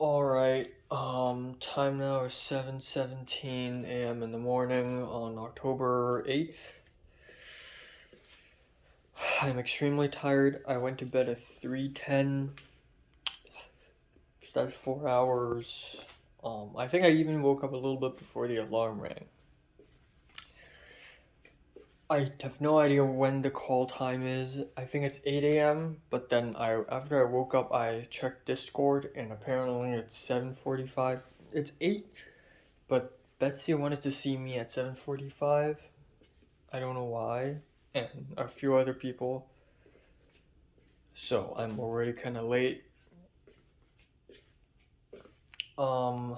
Alright, time now is 7:17 a.m. in the morning on October 8th. I'm extremely tired. I went to bed at 3:10. That's 4 hours. I think I even woke up a little bit before the alarm rang. I have no idea when the call time is. I think it's 8 a.m. But then after I woke up, I checked Discord and apparently it's 7:45. It's 8, but Betsy wanted to see me at 7:45. I don't know why, and a few other people. So I'm already kind of late. Um,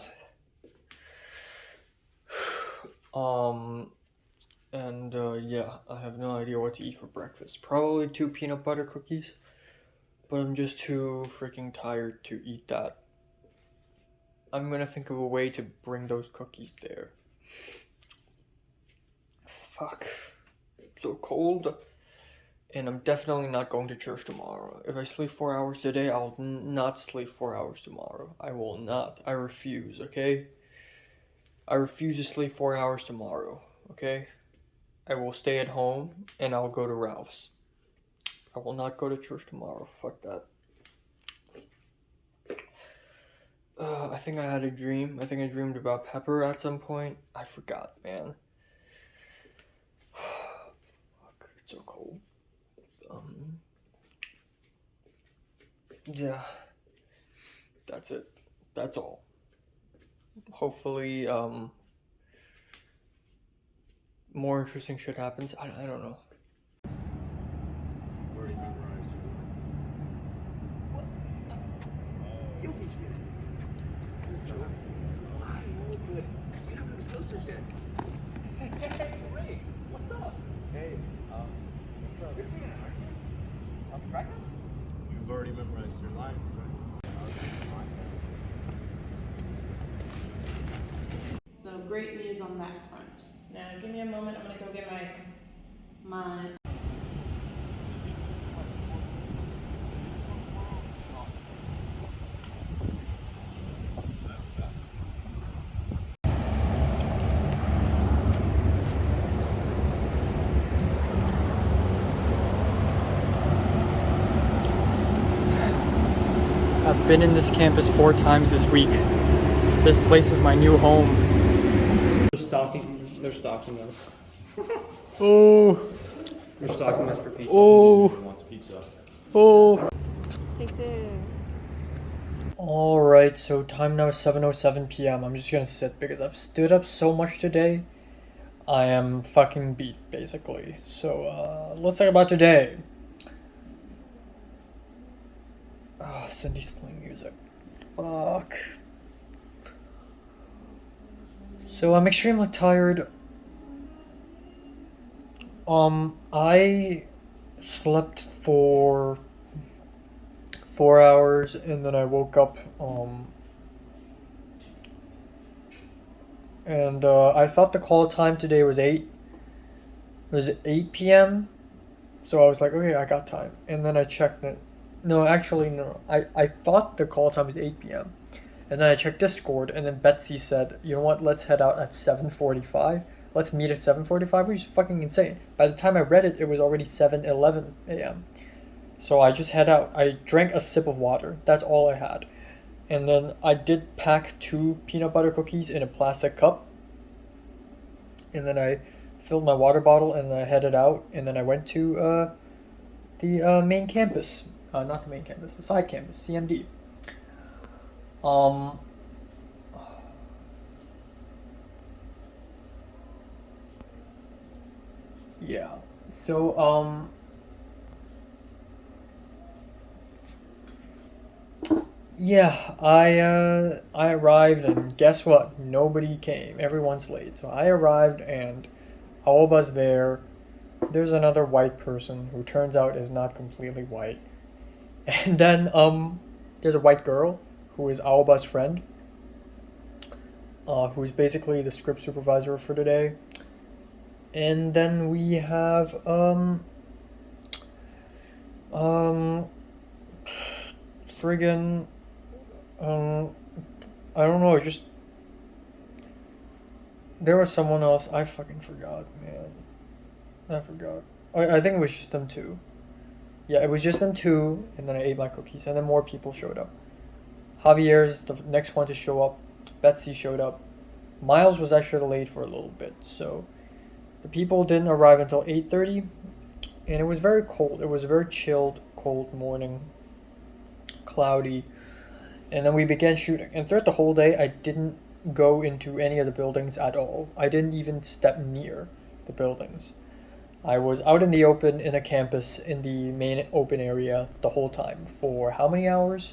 yeah, I have no idea what to eat for breakfast. Probably 2 peanut butter cookies, but I'm just too freaking tired to eat that. I'm gonna think of a way to bring those cookies there. Fuck. It's so cold. And I'm definitely not going to church tomorrow. If I sleep 4 hours today, I'll not sleep 4 hours tomorrow. I will not. I refuse, okay? I refuse to sleep 4 hours tomorrow, okay? I will stay at home and I'll go to Ralph's. I will not go to church tomorrow. Fuck that. I think I had a dream. I think I dreamed about Pepper at some point. I forgot, man. Fuck, it's so cold. Yeah. That's it. That's all. Hopefully, more interesting shit happens. I don't know. Already memorized your lines. What? You'll teach me. I'm really good. You have the closer shit. Hey, Ray, what's up? Hey, what's up? You're feeling it, aren't you? Practice? You've already memorized your lines, right? So great news on that front. Now give me a moment, I'm gonna go get my I've been in this campus 4 times this week. This place is my new home. They're stalking us. Oh. They're stalking us for pizza. Oh. Who wants pizza? Oh. Pizza. Alright, so time now is 7:07 p.m. I'm just gonna sit because I've stood up so much today. I am fucking beat, basically. So, let's talk about today. Cindy's playing music. Fuck. So I'm extremely tired. I slept for 4 hours and then I woke up, and I thought the call time today was 8. It was 8 p.m. So I was like, okay, I got time. And then I checked it. No, actually, no. I thought the call time was 8 p.m. And then I checked Discord, and then Betsy said, you know what, let's head out at 7:45. Let's meet at 7:45, which is fucking insane. By the time I read it, it was already 7:11 a.m. So I just head out. I drank a sip of water. That's all I had. And then I did pack 2 peanut butter cookies in a plastic cup. And then I filled my water bottle and I headed out. And then I went to the main campus. Not the main campus, the side campus, CMD. Yeah. So, yeah, I arrived and guess what? Nobody came. Everyone's late. So I arrived and Aoba's there. There's another white person who turns out is not completely white. And then there's a white girl who is Aoba's friend. Who's basically the script supervisor for today. And then we have friggin' I don't know, just there was someone else. I fucking forgot, man. I forgot. I think it was just them two. Yeah, it was just them two, and then I ate my cookies, and then more people showed up. Javier's the next one to show up. Betsy showed up. Miles was actually late for a little bit, so the people didn't arrive until 8:30, and it was very cold. It was a very chilled, cold morning, cloudy, and then we began shooting. And throughout the whole day, I didn't go into any of the buildings at all. I didn't even step near the buildings. I was out in the open in a campus in the main open area the whole time for how many hours?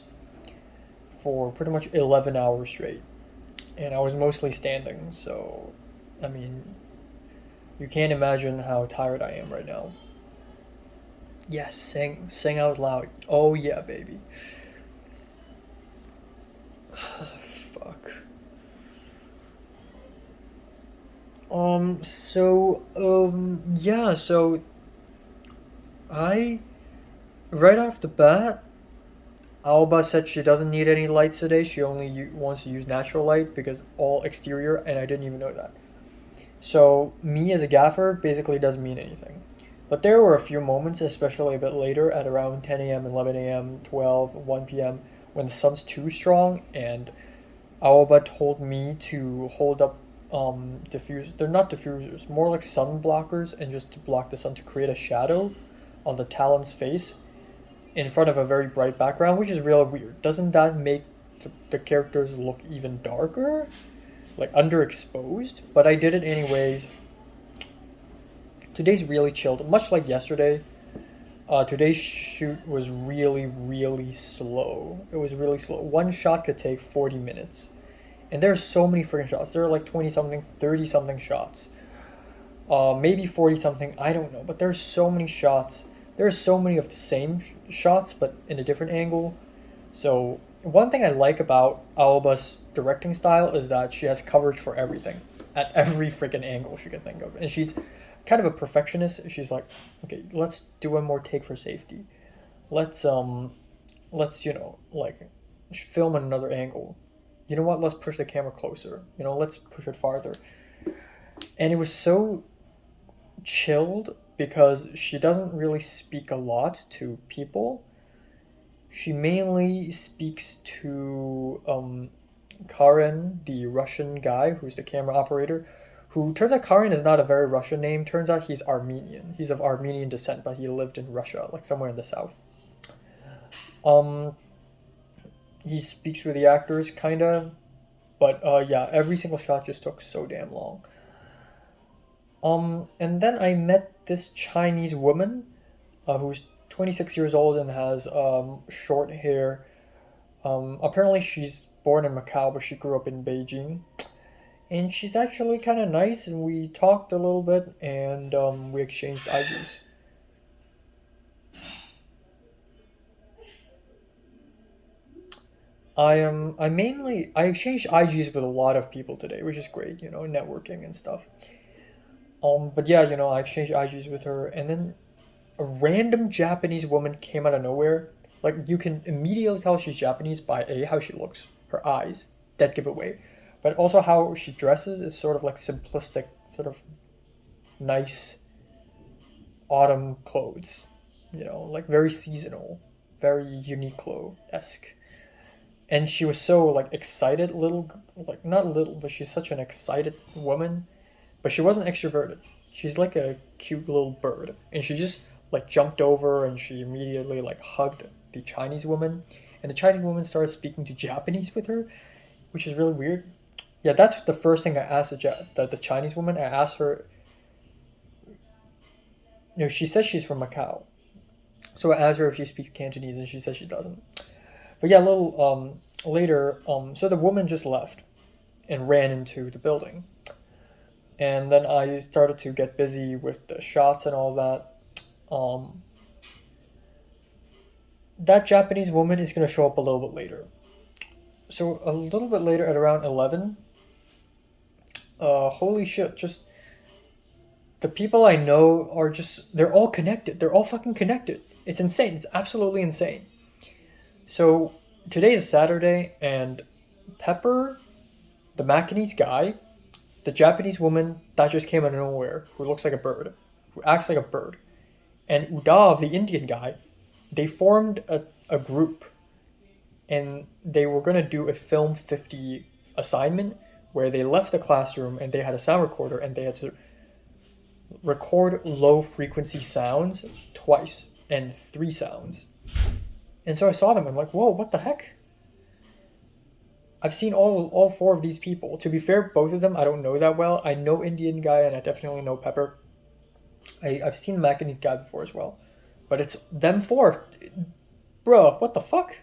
For pretty much 11 hours straight. And I was mostly standing, so I mean, you can't imagine how tired I am right now. Yes, sing out loud. Oh yeah, baby. Fuck. Yeah, so I, right off the bat, Alba said she doesn't need any lights today. She only wants to use natural light because all exterior, and I didn't even know that. So me as a gaffer basically doesn't mean anything. But there were a few moments, especially a bit later at around 10 a.m., 11 a.m., 12, 1 p.m., when the sun's too strong, and Alba told me to hold up diffusers. They're not diffusers, more like sun blockers, and just to block the sun to create a shadow on the Talon's face in front of a very bright background, which is real weird. Doesn't that make the characters look even darker? Like underexposed? But I did it anyways. Today's really chilled, much like yesterday. Today's shoot was really, really slow. It was really slow. One shot could take 40 minutes. And there's so many freaking shots. There are like 20 something, 30 something shots. Maybe 40 something, I don't know. But there's so many shots. There's so many of the same shots, but in a different angle. So one thing I like about Alba's directing style is that she has coverage for everything. At every freaking angle she can think of. And she's kind of a perfectionist. She's like, okay, let's do one more take for safety. Let's like film at another angle. You know what? Let's push the camera closer. Let's push it farther. And it was so chilled because she doesn't really speak a lot to people. She mainly speaks to Karen, the Russian guy who's the camera operator, who turns out Karen is not a very Russian name. Turns out he's Armenian. He's of Armenian descent, but he lived in Russia, like somewhere in the south. He speaks with the actors, kinda, but yeah, every single shot just took so damn long. And then I met this Chinese woman, who's 26 years old and has short hair. Apparently she's born in Macau, but she grew up in Beijing. And she's actually kind of nice, and we talked a little bit, and we exchanged IGs. I exchanged IGs with a lot of people today, which is great, networking and stuff. But yeah, I exchanged IGs with her, and then a random Japanese woman came out of nowhere. Like, you can immediately tell she's Japanese by how she looks, her eyes, dead giveaway, but also how she dresses is sort of like simplistic, sort of nice autumn clothes, like very seasonal, very Uniqlo-esque. And she was so like excited, like not little, but she's such an excited woman. But she wasn't extroverted. She's like a cute little bird, and she just like jumped over and she immediately like hugged the Chinese woman, and the Chinese woman started speaking to Japanese with her, which is really weird. Yeah, that's the first thing I asked the Chinese woman. I asked her. She says she's from Macau, so I asked her if she speaks Cantonese, and she says she doesn't. But yeah, a little later, so the woman just left and ran into the building. And then I started to get busy with the shots and all that. That Japanese woman is going to show up a little bit later. So a little bit later at around 11, holy shit, just the people I know are they're all connected. They're all fucking connected. It's insane. It's absolutely insane. So today is Saturday, and Pepper, the Macanese guy, the Japanese woman that just came out of nowhere, who looks like a bird, who acts like a bird, and Udav, the Indian guy, they formed a group, and they were going to do a Film 50 assignment where they left the classroom and they had a sound recorder and they had to record low frequency sounds twice and three sounds. And so I saw them. I'm like, whoa, what the heck? I've seen all four of these people. To be fair, both of them I don't know that well. I know Indian guy and I definitely know Pepper. I've seen the Macanese guy before as well. But it's them four. Bro, what the fuck?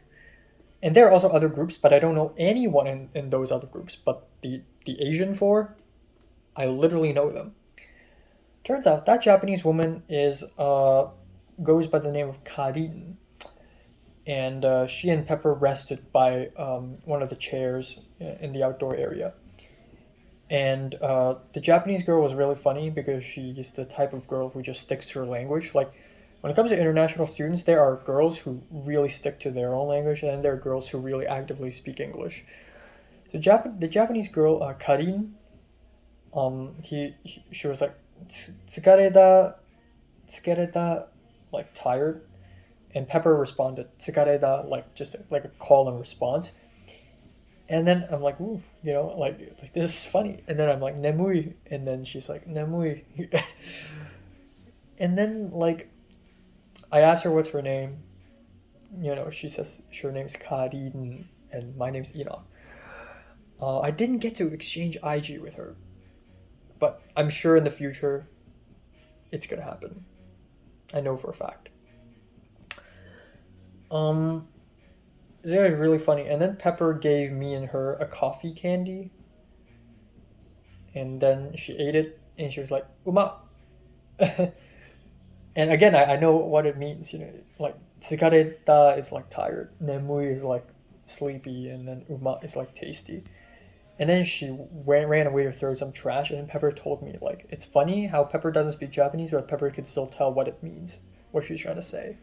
And there are also other groups, but I don't know anyone in those other groups. But the Asian four, I literally know them. Turns out that Japanese woman is goes by the name of Karin, and she and Pepper rested by one of the chairs in the outdoor area. And the Japanese girl was really funny because she's the type of girl who just sticks to her language. Like, when it comes to international students, there are girls who really stick to their own language, and then there are girls who really actively speak English. So the Japanese girl, Karin, she was like, "Tsukareda, tsukareda," like tired, and Pepper responded, "Tsukareda," like just like a call and response. And then I'm like, ooh, like this is funny. And then I'm like, "Nemui," and then she's like, "Nemui," and then like I asked her what's her name. She says her name's Karin and my name's Enoch. I didn't get to exchange IG with her, but I'm sure in the future it's gonna happen. I know for a fact. It was really funny. And then Pepper gave me and her a coffee candy, and then she ate it, and she was like, "Uma." And again, I know what it means. Like tsukareta is like tired, nemui is like sleepy, and then uma is like tasty. And then she ran away to throw some trash, and then Pepper told me, like, it's funny how Pepper doesn't speak Japanese, but Pepper could still tell what it means, what she's trying to say.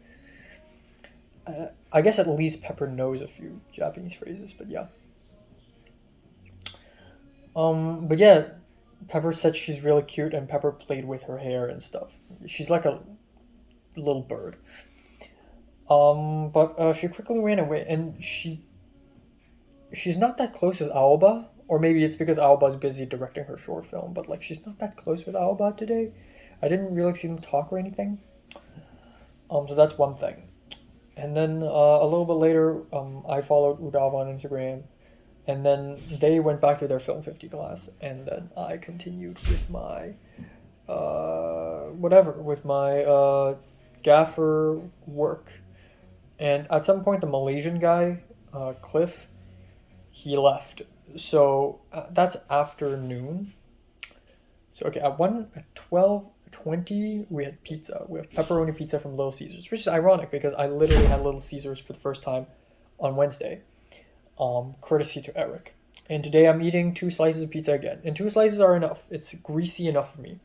I guess at least Pepper knows a few Japanese phrases, but yeah. But yeah, Pepper said she's really cute, and Pepper played with her hair and stuff. She's like a little bird. But she quickly ran away, and she's not that close with Aoba, or maybe it's because Aoba's busy directing her short film, but like she's not that close with Aoba today. I didn't really see them talk or anything. So that's one thing. And then a little bit later, I followed Udav on Instagram, and then they went back to their Film 50 class, and then I continued with my gaffer work. And at some point, the Malaysian guy, Cliff, he left. So that's afternoon. So okay, at 12:20 we had pizza. We have pepperoni pizza from Little Caesars, which is ironic because I literally had Little Caesars for the first time on Wednesday, courtesy to Eric. And today I'm eating 2 slices of pizza again, and 2 slices are enough. It's greasy enough for me.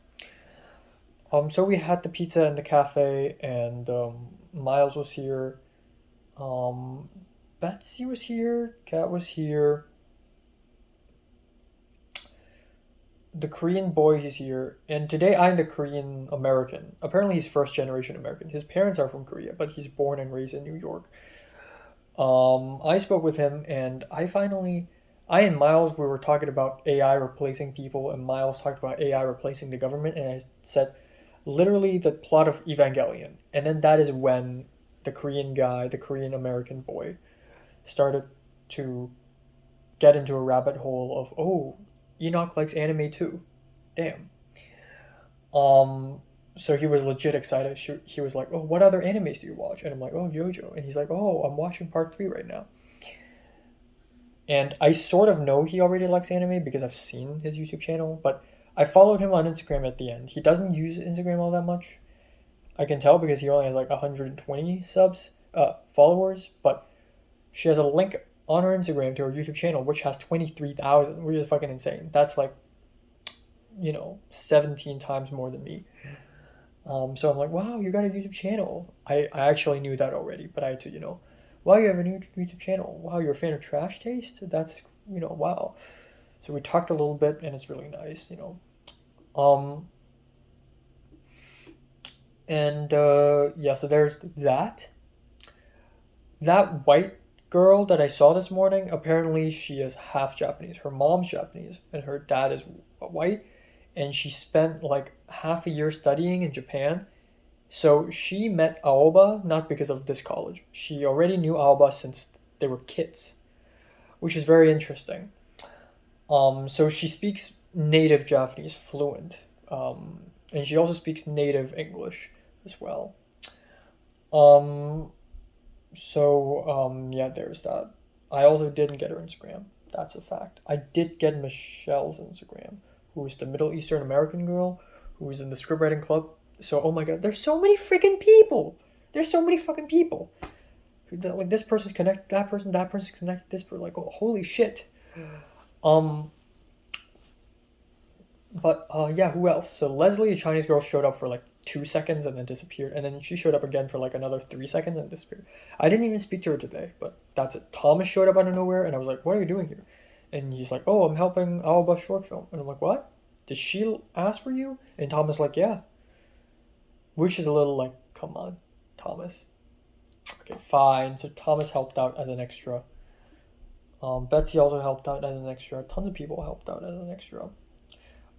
So we had the pizza in the cafe, and Miles was here. Betsy was here. Kat was here. The Korean boy is here, and today I'm the Korean American. Apparently, he's first generation American. His parents are from Korea, but he's born and raised in New York. I spoke with him, and I and Miles, we were talking about AI replacing people, and Miles talked about AI replacing the government, and I said, literally the plot of Evangelion. And then that is when the Korean guy, the Korean American boy, started to get into a rabbit hole of, oh, Enoch likes anime too. Damn. So he was legit excited. He was like, oh, what other animes do you watch? And I'm like, oh, JoJo. And he's like, oh, I'm watching part 3 right now. And I sort of know he already likes anime because I've seen his YouTube channel, but I followed him on Instagram at the end. He doesn't use Instagram all that much. I can tell because he only has like 120 followers, but she has a link on her Instagram to her YouTube channel, which has 23,000, which is fucking insane. That's like, 17 times more than me. So I'm like, wow, you got a YouTube channel. I actually knew that already, but I had to, wow, you have a new YouTube channel. Wow, you're a fan of Trash Taste? That's wow. So we talked a little bit, and it's really nice. Um, and yeah, so there's that. That white girl that I saw this morning, apparently she is half Japanese. Her mom's Japanese, and her dad is white, and she spent like half a year studying in Japan. So she met Aoba not because of this college. She already knew Aoba since they were kids, which is very interesting. So she speaks native Japanese fluent, and she also speaks native English as well. Um, yeah, there's that. I also didn't get her Instagram. That's a fact. I did get Michelle's Instagram, who is the Middle Eastern American girl who is in the scriptwriting club. So, oh my god, there's so many freaking people. There's so many fucking people. Like this person's connected, that person's connected, this person. Like, oh, holy shit. Um, But yeah, who else? So Leslie, a Chinese girl, showed up for like 2 seconds and then disappeared, and then she showed up again for like another 3 seconds and disappeared. I didn't even speak to her today, but that's it. Thomas showed up out of nowhere, and I was like, "What are you doing here?" And he's like, "Oh, I'm helping Alba short film," and I'm like, "What? Did she ask for you?" And Thomas like, "Yeah," which is a little like, "Come on, Thomas." Okay, fine. So Thomas helped out as an extra. Betsy also helped out as an extra. Tons of people helped out as an extra.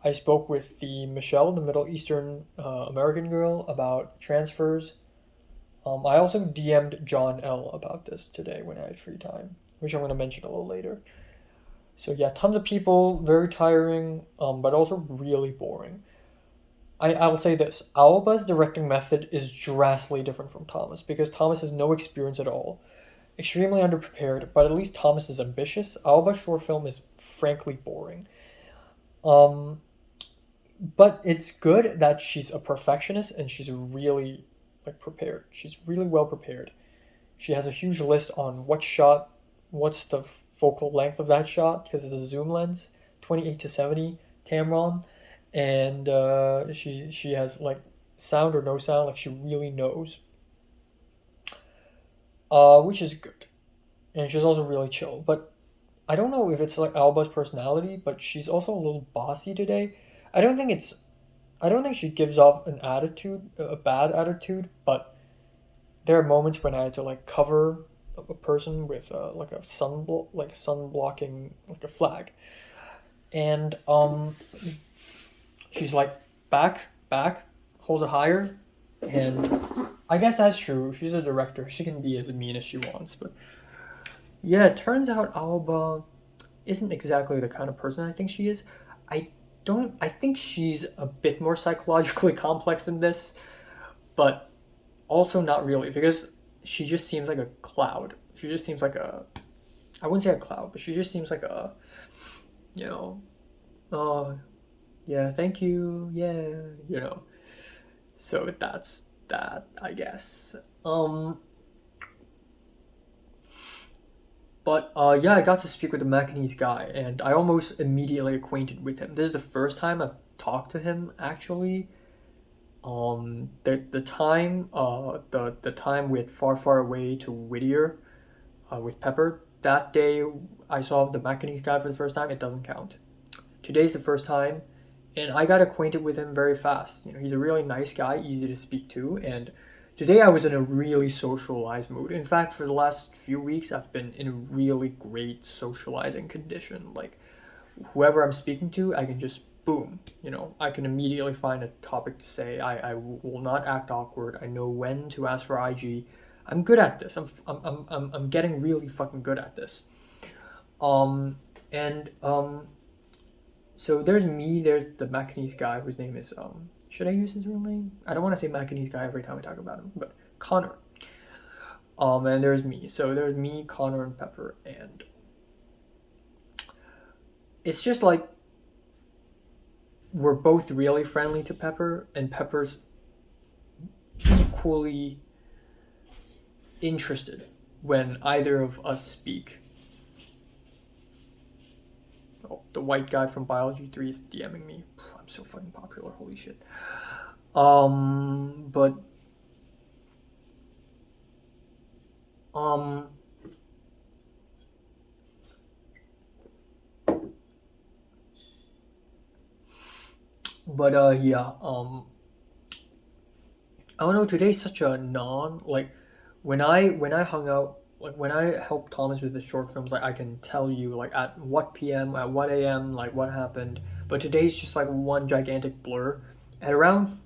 I spoke with the Michelle, the Middle Eastern American girl, about transfers. I also DM'd John L about this today when I had free time, which I'm going to mention a little later. So yeah, tons of people, very tiring, but also really boring. I'll say this: Alba's directing method is drastically different from Thomas because Thomas has no experience at all, extremely underprepared. But at least Thomas is ambitious. Alba's short film is frankly boring. Um, but it's good that she's a perfectionist and she's really like prepared. She's really well prepared. She has a huge list on what shot, what's the focal length of that shot because it's a zoom lens, 28 to 70 Tamron, and she has like sound or no sound, like she really knows, which is good. And she's also really chill. But I don't know if it's like Alba's personality, but she's also a little bossy today. I don't think it's I don't think she gives off an attitude, a bad attitude, but there are moments when I had to like cover a person with like a sun blocking like a flag, and she's like back, hold it higher, and I guess that's true. She's a director; she can be as mean as she wants, but yeah, it turns out Alba isn't exactly the kind of person I think she is. I I think she's a bit more psychologically complex than this, but also not really because she just seems like a cloud. She just seems like a I wouldn't say a cloud, but she just seems like a you know, oh yeah, thank you, yeah. So that's that, I guess. But yeah, I got to speak with the Macanese guy, and I almost immediately acquainted with him. This is the first time I've talked to him actually. The time the time we had far away to Whittier with Pepper, that day I saw the Macanese guy for the first time. It doesn't count. Today's the first time, and I got acquainted with him very fast. He's a really nice guy, easy to speak to, and today I was in a really socialized mood. In fact, for the last few weeks, I've been in a really great socializing condition. Like, whoever I'm speaking to, I can just boom, I can immediately find a topic to say. I will not act awkward. I know when to ask for IG. I'm good at this. I'm getting really fucking good at this. And so there's me, there's the Macanese guy whose name is should I use his real name? I don't want to say Macanese guy every time I talk about him, but Connor. And there's me. So there's me, Connor, and Pepper, and it's just like we're both really friendly to Pepper, and Pepper's equally interested when either of us speak. Oh, the white guy from Biology 3 is DMing me. I'm so fucking popular, holy shit. But But yeah, I don't know. Today's such a non like when I hung out like when I helped Thomas with the short films, like I can tell you like at what p.m. at what a.m. like what happened. But today's just like one gigantic blur. At around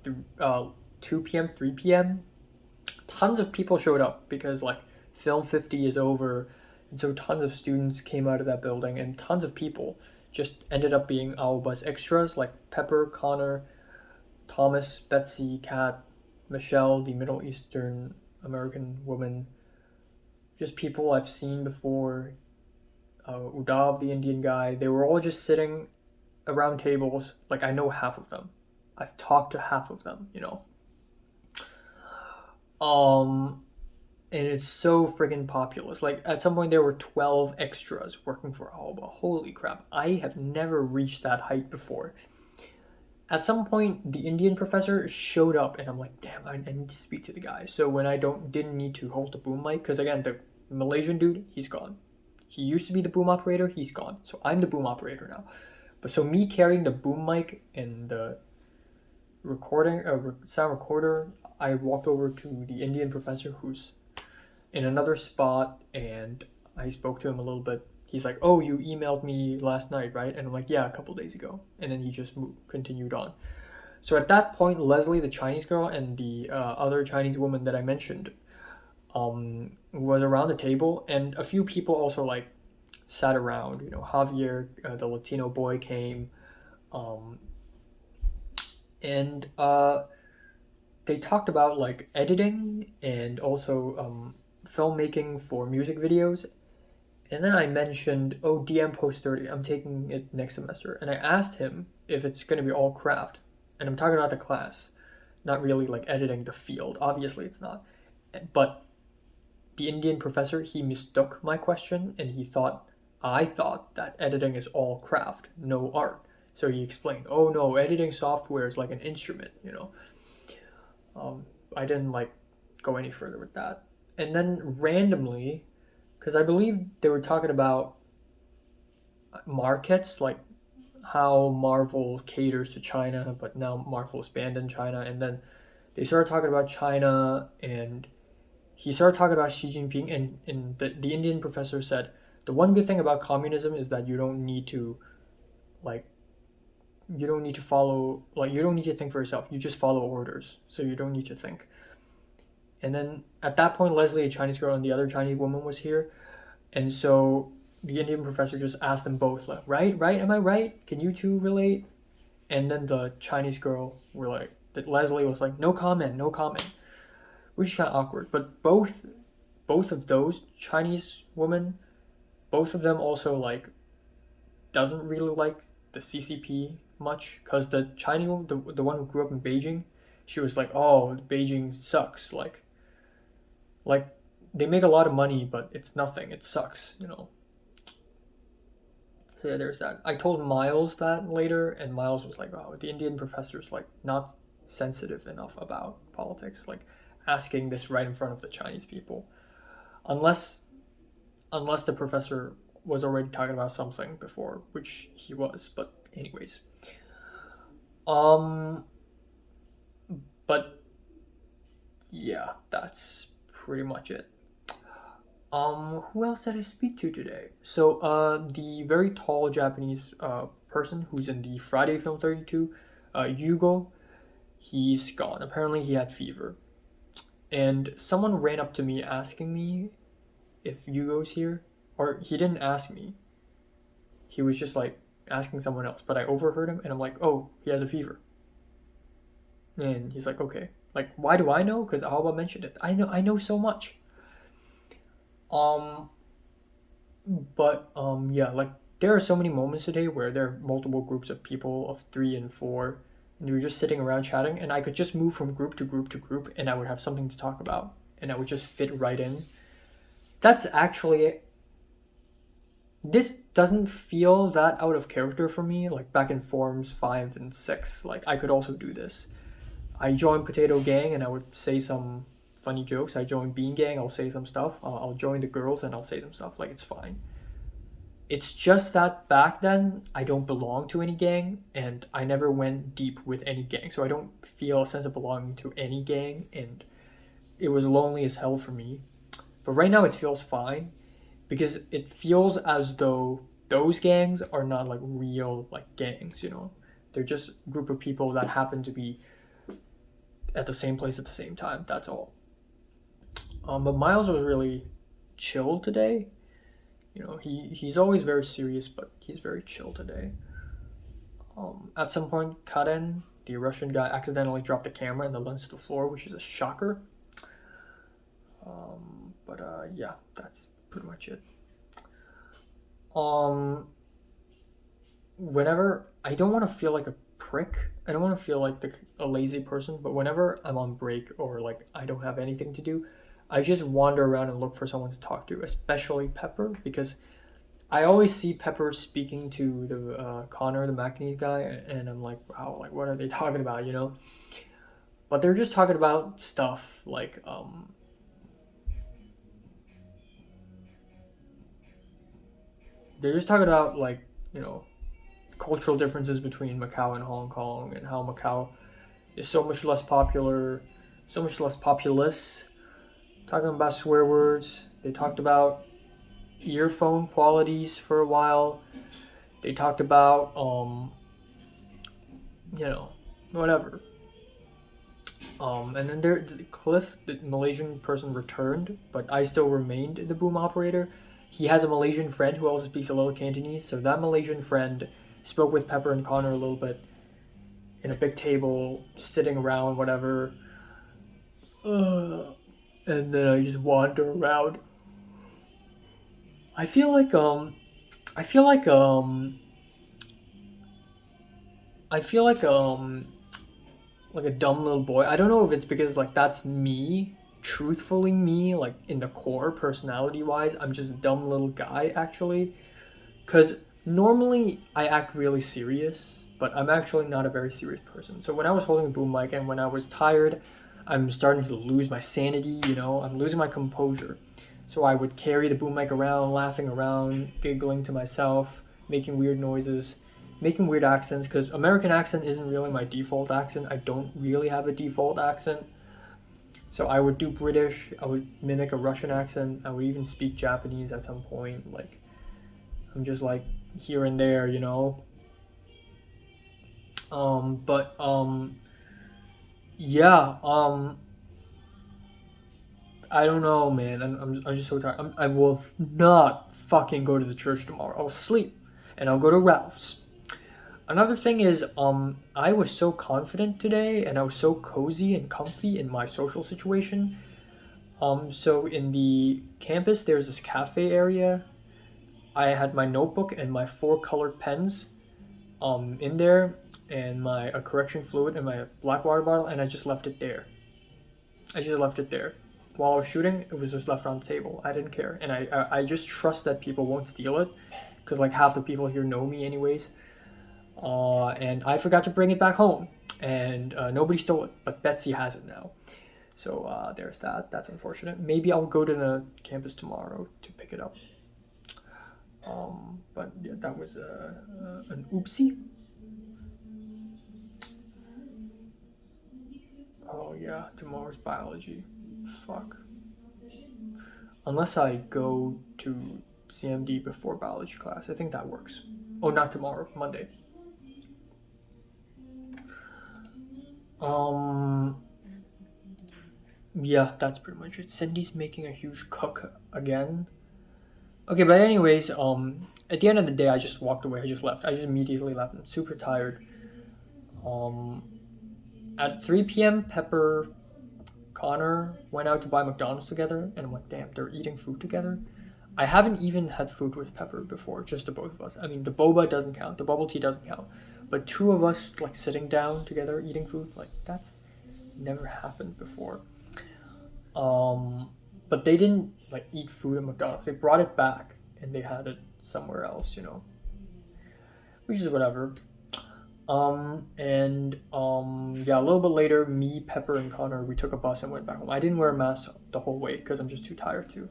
2 p.m. 3 p.m. tons of people showed up because like Film 50 is over, and so tons of students came out of that building, and tons of people just ended up being our bus extras like Pepper, Connor, Thomas, Betsy, Kat, Michelle, the Middle Eastern American woman, just people I've seen before, Udav, the Indian guy. They were all just sitting around tables. Like, I know half of them. I've talked to half of them, you know? Um, and it's so friggin' populous. Like, at some point, there were 12 extras working for Alba. Holy crap. I have never reached that height before. At some point, the Indian professor showed up, and I'm like, damn, I need to speak to the guy. So when I didn't need to hold the boom mic, because again, the Malaysian dude, he's gone. He used to be the boom operator, he's gone. So I'm the boom operator now. But so me carrying the boom mic and the recording, sound recorder, I walked over to the Indian professor who's in another spot, and I spoke to him a little bit. He's like, oh, you emailed me last night, right? And I'm like, yeah, a couple days ago. And then he just continued on. So at that point, Leslie, the Chinese girl, and the other Chinese woman that I mentioned was around the table. And a few people also like sat around. You know, Javier, the Latino boy, came. Um, and they talked about like editing and also filmmaking for music videos. And then I mentioned, oh, DM Post 30, I'm taking it next semester. And I asked him if it's going to be all craft. And I'm talking about the class, not really like editing the field. Obviously, it's not. But the Indian professor, he mistook my question and I thought that editing is all craft, no art. So he explained, oh no, editing software is like an instrument, you know. I didn't like go any further with that. And then randomly, because I believe they were talking about markets, like how Marvel caters to China, but now Marvel is banned in China. And then they started talking about China, and he started talking about Xi Jinping, and the Indian professor said, the one good thing about communism is that you don't need to, like, you don't need to follow, like, you don't need to think for yourself. You just follow orders, so you don't need to think. And then at that point, Leslie, a Chinese girl, and the other Chinese woman was here. And so the Indian professor just asked them both, like, right? Am I right? Can you two relate? And then the Chinese girl were like, that Leslie was like, no comment, which is kind of awkward. But both of those Chinese women, both of them also like doesn't really like the CCP much, because the Chinese woman, the one who grew up in Beijing, she was like, oh, Beijing sucks, like they make a lot of money, but it's nothing. It sucks, you know. So yeah, there's that. I told Miles that later, and Miles was like, "Oh, the Indian professor's like not sensitive enough about politics, like asking this right in front of the Chinese people, unless the professor was already talking about something before, which he was. But anyways, um, but yeah, that's pretty much it. Who else did I speak to today? So, the very tall Japanese person who's in the Friday Film 32, Yugo, he's gone. Apparently, he had fever. And someone ran up to me asking me if Yugo's here. Or he didn't ask me. He was just like asking someone else. But I overheard him and I'm like, oh, he has a fever. And he's like, okay. Like, why do I know? Because Alba mentioned it. I know so much. Um, yeah, like there are so many moments today where there are multiple groups of people of 3 and 4, and we were just sitting around chatting, and I could just move from group to group to group, and I would have something to talk about, and I would just fit right in. That's actually, this doesn't feel that out of character for me, like back in Forms 5 and 6, like I could also do this. I joined Potato Gang and I would say some funny jokes. I join Bean Gang, I'll say some stuff. I'll join the girls and I'll say some stuff. Like, it's fine. It's just that back then I don't belong to any gang, and I never went deep with any gang, so I don't feel a sense of belonging to any gang, and it was lonely as hell for me. But right now it feels fine because it feels as though those gangs are not like real like gangs, you know. They're just a group of people that happen to be at the same place at the same time. That's all. But Miles was really chill today. You know, he's always very serious, but he's very chill today. At some point, Karen, the Russian guy, accidentally dropped the camera and the lens to the floor, which is a shocker. Yeah, that's pretty much it. Whenever I don't want to feel like a prick, I don't want to feel like a lazy person, but whenever I'm on break or like I don't have anything to do, I just wander around and look for someone to talk to, especially Pepper, because I always see Pepper speaking to the Connor, the McNeese guy, and I'm like, wow, like what are they talking about, you know? But they're just talking about stuff like they're just talking about like, you know, cultural differences between Macau and Hong Kong, and how Macau is so much less popular, so much less populous. Talking about swear words. They talked about earphone qualities for a while. They talked about you know, whatever. And then Cliff, the Malaysian person, returned, but I still remained the boom operator. He has a Malaysian friend who also speaks a little Cantonese, so that Malaysian friend spoke with Pepper and Connor a little bit in a big table, sitting around, whatever. And then I just wander around. I feel like I feel like like a dumb little boy. I don't know if it's because like that's me, truthfully me, like in the core personality wise, I'm just a dumb little guy actually. Cause normally I act really serious, but I'm actually not a very serious person. So when I was holding a boom mic and when I was tired, I'm starting to lose my sanity, you know, I'm losing my composure. So I would carry the boom mic around, laughing around, giggling to myself, making weird noises, making weird accents, because American accent isn't really my default accent. I don't really have a default accent. So I would do British, I would mimic a Russian accent, I would even speak Japanese at some point. Like, I'm just like here and there, you know. Yeah. I don't know, man. I'm just so tired. I will not fucking go to the church tomorrow. I'll sleep, and I'll go to Ralph's. Another thing is, I was so confident today, and I was so cozy and comfy in my social situation. So in the campus, there's this cafe area. I had my notebook and my 4 colored pens, in there, and my a correction fluid and my black water bottle, and I just left it there. I just left it there. While I was shooting, it was just left on the table. I didn't care, and I just trust that people won't steal it, because like half the people here know me anyways. And I forgot to bring it back home, and nobody stole it, but Betsy has it now. So there's that. That's unfortunate. Maybe I'll go to the campus tomorrow to pick it up. But yeah, that was an oopsie. Oh yeah, tomorrow's biology. Fuck. Unless I go to CMD before biology class, I think that works. Oh, not tomorrow, Monday. Yeah, that's pretty much it. Cindy's making a huge cook again. Okay, but anyways, at the end of the day, I just walked away. I just left. I just immediately left. I'm super tired. At 3 p.m., Pepper, Connor went out to buy McDonald's together, and I'm like, damn, they're eating food together. I haven't even had food with Pepper before, just the both of us. I mean, the boba doesn't count, the bubble tea doesn't count, but 2 of us like sitting down together eating food, like that's never happened before. But they didn't like eat food at McDonald's. They brought it back and they had it somewhere else, you know, which is whatever. Yeah, a little bit later, me, Pepper, and Connor, we took a bus and went back home. I didn't wear a mask the whole way because I'm just too tired to.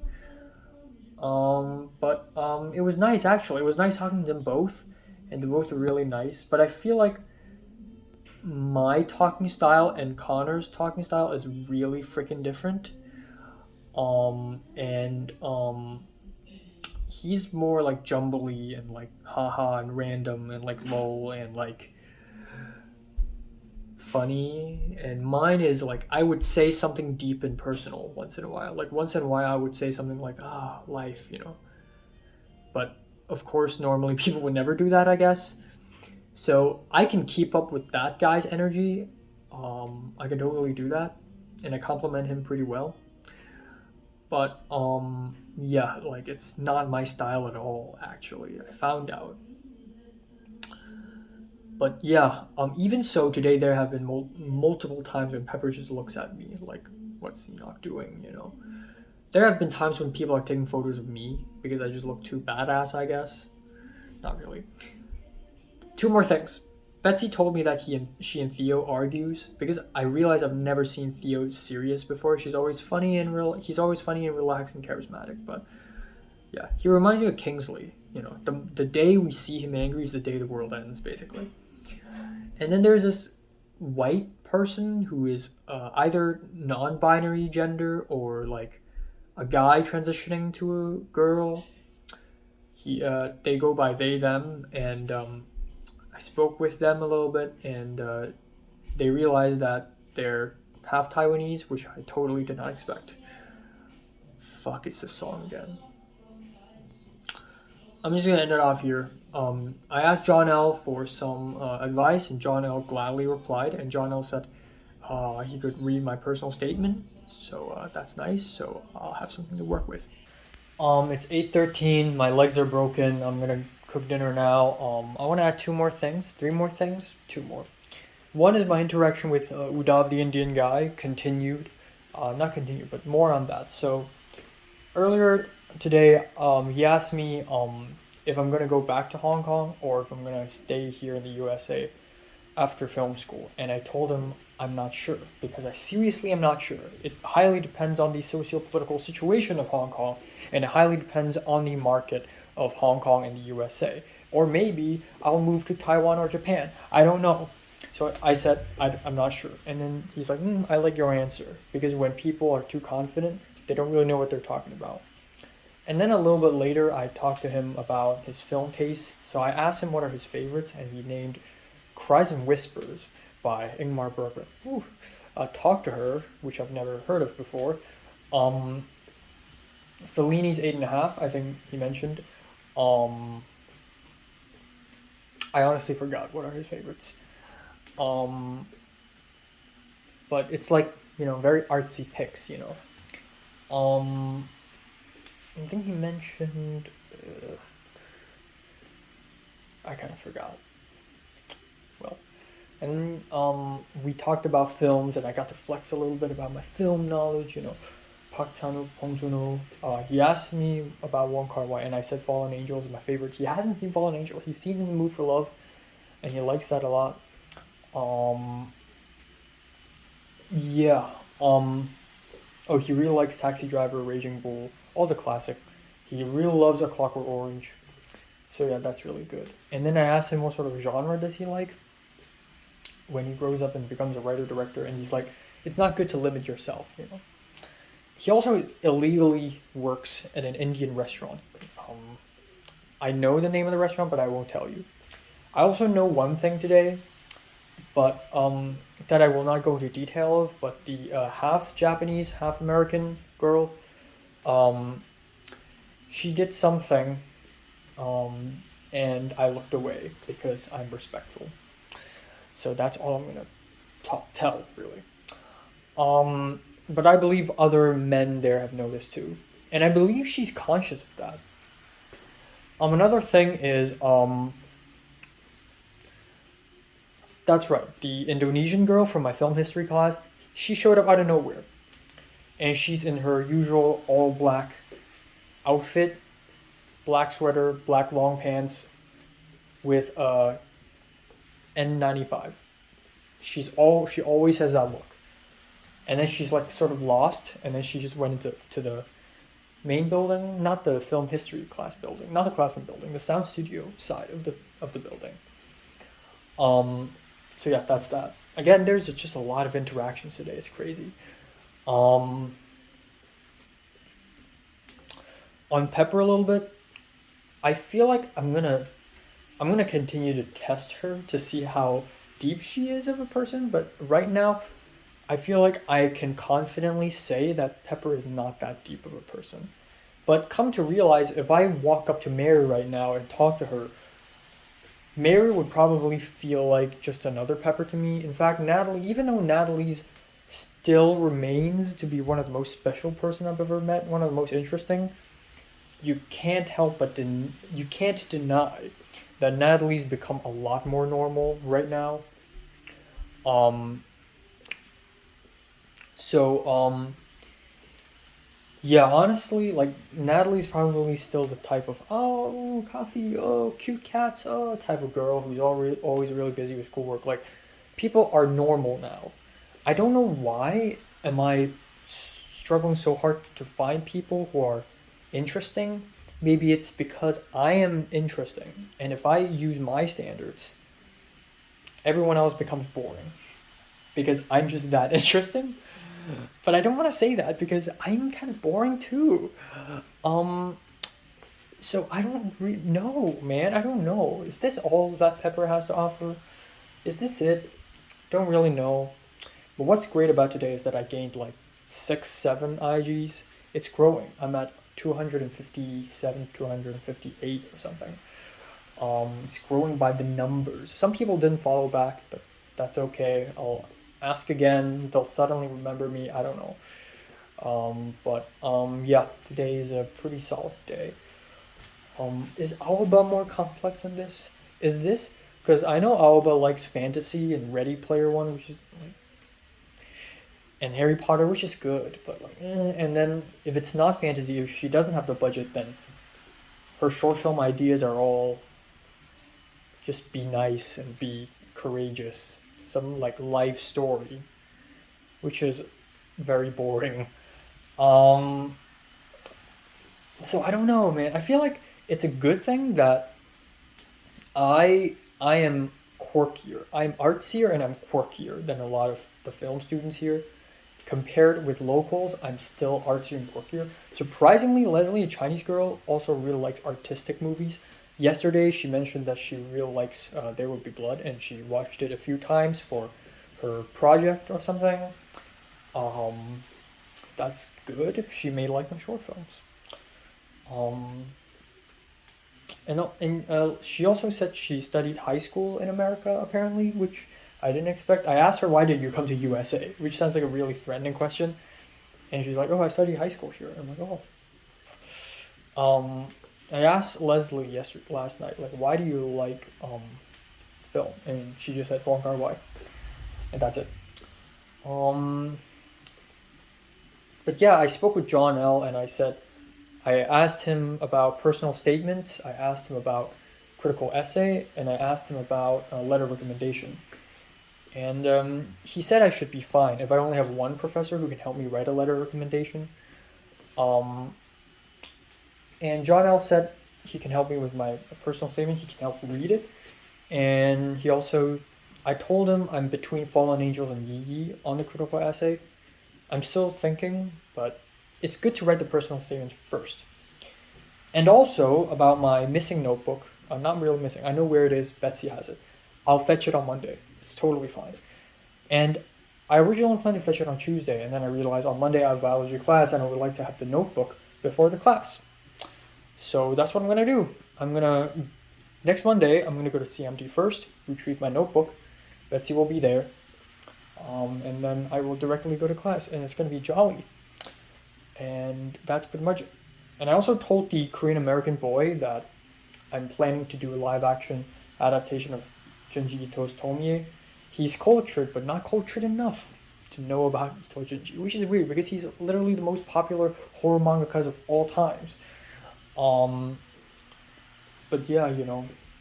But it was nice actually. It was nice talking to them both, and they both were really nice. But I feel like my talking style and Connor's talking style is really freaking different. And he's more like jumbly and like haha and random and like lol and like funny, and mine is like I would say something deep and personal once in a while. Like once in a while I would say something like life, you know. But of course normally people would never do that, I guess. So I can keep up with that guy's energy. I can totally do that, and I compliment him pretty well. But yeah, like it's not my style at all. Actually, I found out. But yeah, even so, today there have been multiple times when Pepper just looks at me like, "What's he not doing?" You know. There have been times when people are taking photos of me because I just look too badass, I guess. Not really. Two more things. Betsy told me that she and Theo argues because I realize I've never seen Theo serious before. She's always funny and real. He's always funny and relaxed and charismatic. But yeah, he reminds me of Kingsley. You know, the day we see him angry is the day the world ends, basically. And then there's this white person who is either non-binary gender or like a guy transitioning to a girl. They go by they them, and I spoke with them a little bit, and they realized that they're half Taiwanese, which I totally did not expect. Fuck, it's the song again. I'm just gonna end it off here. I asked John L for some advice, and John L gladly replied. And John L said he could read my personal statement, so that's nice. So I'll have something to work with. It's 8:13. My legs are broken. I'm gonna cook dinner now. I want to add three more things, two more. One is my interaction with Udav, the Indian guy, continued. Not continued, but more on that. So earlier today, he asked me if I'm gonna go back to Hong Kong or if I'm gonna stay here in the USA after film school, and I told him I'm not sure because I seriously am not sure. It highly depends on the socio-political situation of Hong Kong, and it highly depends on the market of Hong Kong and the USA. Or maybe I'll move to Taiwan or Japan. I don't know. So I said I'm not sure, and then he's like, I like your answer, because when people are too confident, they don't really know what they're talking about. And then a little bit later, I talked to him about his film taste. So I asked him what are his favorites, and he named Cries and Whispers by Ingmar Bergman. Talk to Her, which I've never heard of before. Fellini's 8.5, I think he mentioned. I honestly forgot what are his favorites. But it's like, very artsy picks, I think he mentioned. I kind of forgot. Well, and we talked about films, and I got to flex a little bit about my film knowledge. Park Chan-wook, Bong Joon-ho. He asked me about Wong Kar-wai, and I said Fallen Angels is my favorite. He hasn't seen Fallen Angels. He's seen In the Mood for Love, and he likes that a lot. Yeah. He really likes Taxi Driver, Raging Bull, all the classic. He really loves A Clockwork Orange. So yeah, that's really good. And then I asked him what sort of genre does he like when he grows up and becomes a writer-director, and he's like, it's not good to limit yourself, He also illegally works at an Indian restaurant. I know the name of the restaurant, but I won't tell you. I also know one thing today, but that I will not go into detail of, but the half Japanese, half American girl, she did something, and I looked away because I'm respectful. So that's all I'm going to tell, really. But I believe other men there have noticed too. And I believe she's conscious of that. Another thing is, that's right, the Indonesian girl from my film history class, she showed up out of nowhere. And she's in her usual all black outfit, black sweater, black long pants, with a N95. She always has that look. And then she's like sort of lost, and then she just went into the main building, not the film history class building, not the classroom building, the sound studio side of the building. So yeah, that's that. Again, there's just a lot of interactions today. It's crazy. On Pepper a little bit, I feel like I'm gonna continue to test her to see how deep she is of a person, but right now I feel like I can confidently say that Pepper is not that deep of a person. But come to realize, if I walk up to Mary right now and talk to her, Mary would probably feel like just another Pepper to me. In fact, Natalie, even though Natalie's still remains to be one of the most special person I've ever met, one of the most interesting, you can't help but you can't deny that Natalie's become a lot more normal right now. Um, so, yeah, honestly, like, Natalie's probably still the type of, oh, coffee, oh, cute cats, oh, type of girl who's always really busy with schoolwork. Like, people are normal now. I don't know why am I struggling so hard to find people who are interesting. Maybe it's because I am interesting, and if I use my standards, everyone else becomes boring because I'm just that interesting. But I don't want to say that because I'm kind of boring too. Um, so I don't know, man. I don't know. Is this all that Pepper has to offer? Is this it? Don't really know. But what's great about today is that I gained like 6, 7 IGs. It's growing. I'm at 257, 258 or something. It's growing by the numbers. Some people didn't follow back, but that's okay. I'll ask again. They'll suddenly remember me. I don't know. Yeah, today is a pretty solid day. Is Alba more complex than this? Is this because I know Alba likes fantasy and Ready Player One, which is like, and Harry Potter, which is good, but like, and then if it's not fantasy, if she doesn't have the budget, then her short film ideas are all just be nice and be courageous, some like life story, which is very boring. Um, so I don't know, man. I feel like it's a good thing that I am quirkier. I'm artsier and I'm quirkier than a lot of the film students here. Compared with locals, I'm still artsier and quirkier. Surprisingly, Leslie, a Chinese girl, also really likes artistic movies. Yesterday, she mentioned that she really likes There Will Be Blood, and she watched it a few times for her project or something. Um, that's good. She may like my short films. Um, and she also said she studied high school in America, apparently, which I didn't expect. I asked her, why did you come to USA? Which sounds like a really threatening question. And she's like, oh, I studied high school here. I'm like, oh. I asked Leslie last night, like, why do you like film? And she just said, Wong Kar Wai. And that's it. But yeah, I spoke with John L. and I asked him about personal statements, I asked him about critical essay, and I asked him about a letter recommendation. And he said I should be fine if I only have one professor who can help me write a letter recommendation. And John L. said he can help me with my personal statement, he can help read it. And I told him I'm between Fallen Angels and Yi Yi on the critical essay. I'm still thinking, but it's good to write the personal statement first. And also about my missing notebook. I'm not really missing. I know where it is. Betsy has it. I'll fetch it on Monday. It's totally fine. And I originally planned to fetch it on Tuesday, and then I realized on Monday I have biology class, and I would like to have the notebook before the class. So that's what I'm gonna do. Next Monday, I'm gonna go to CMD first, retrieve my notebook. Betsy will be there. And then I will directly go to class, and it's gonna be jolly. And that's pretty much it. And I also told the Korean American boy that I'm planning to do a live action adaptation of Junji Ito's Tomie. He's cultured, but not cultured enough to know about Ito Junji, which is weird because he's literally the most popular horror mangaka of all times. But yeah,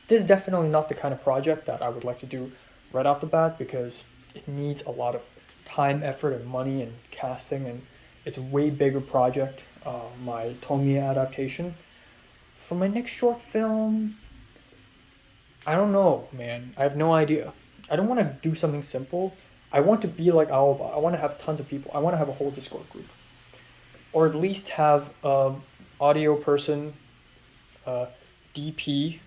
this is definitely not the kind of project that I would like to do right off the bat because it needs a lot of time, effort, and money and casting, and it's a way bigger project. my Tomiya adaptation. For my next short film, I don't know, man. I have no idea. I don't want to do something simple. I want to be like Aoba. I want to have tons of people. I want to have a whole Discord group, or at least have audio person, DP,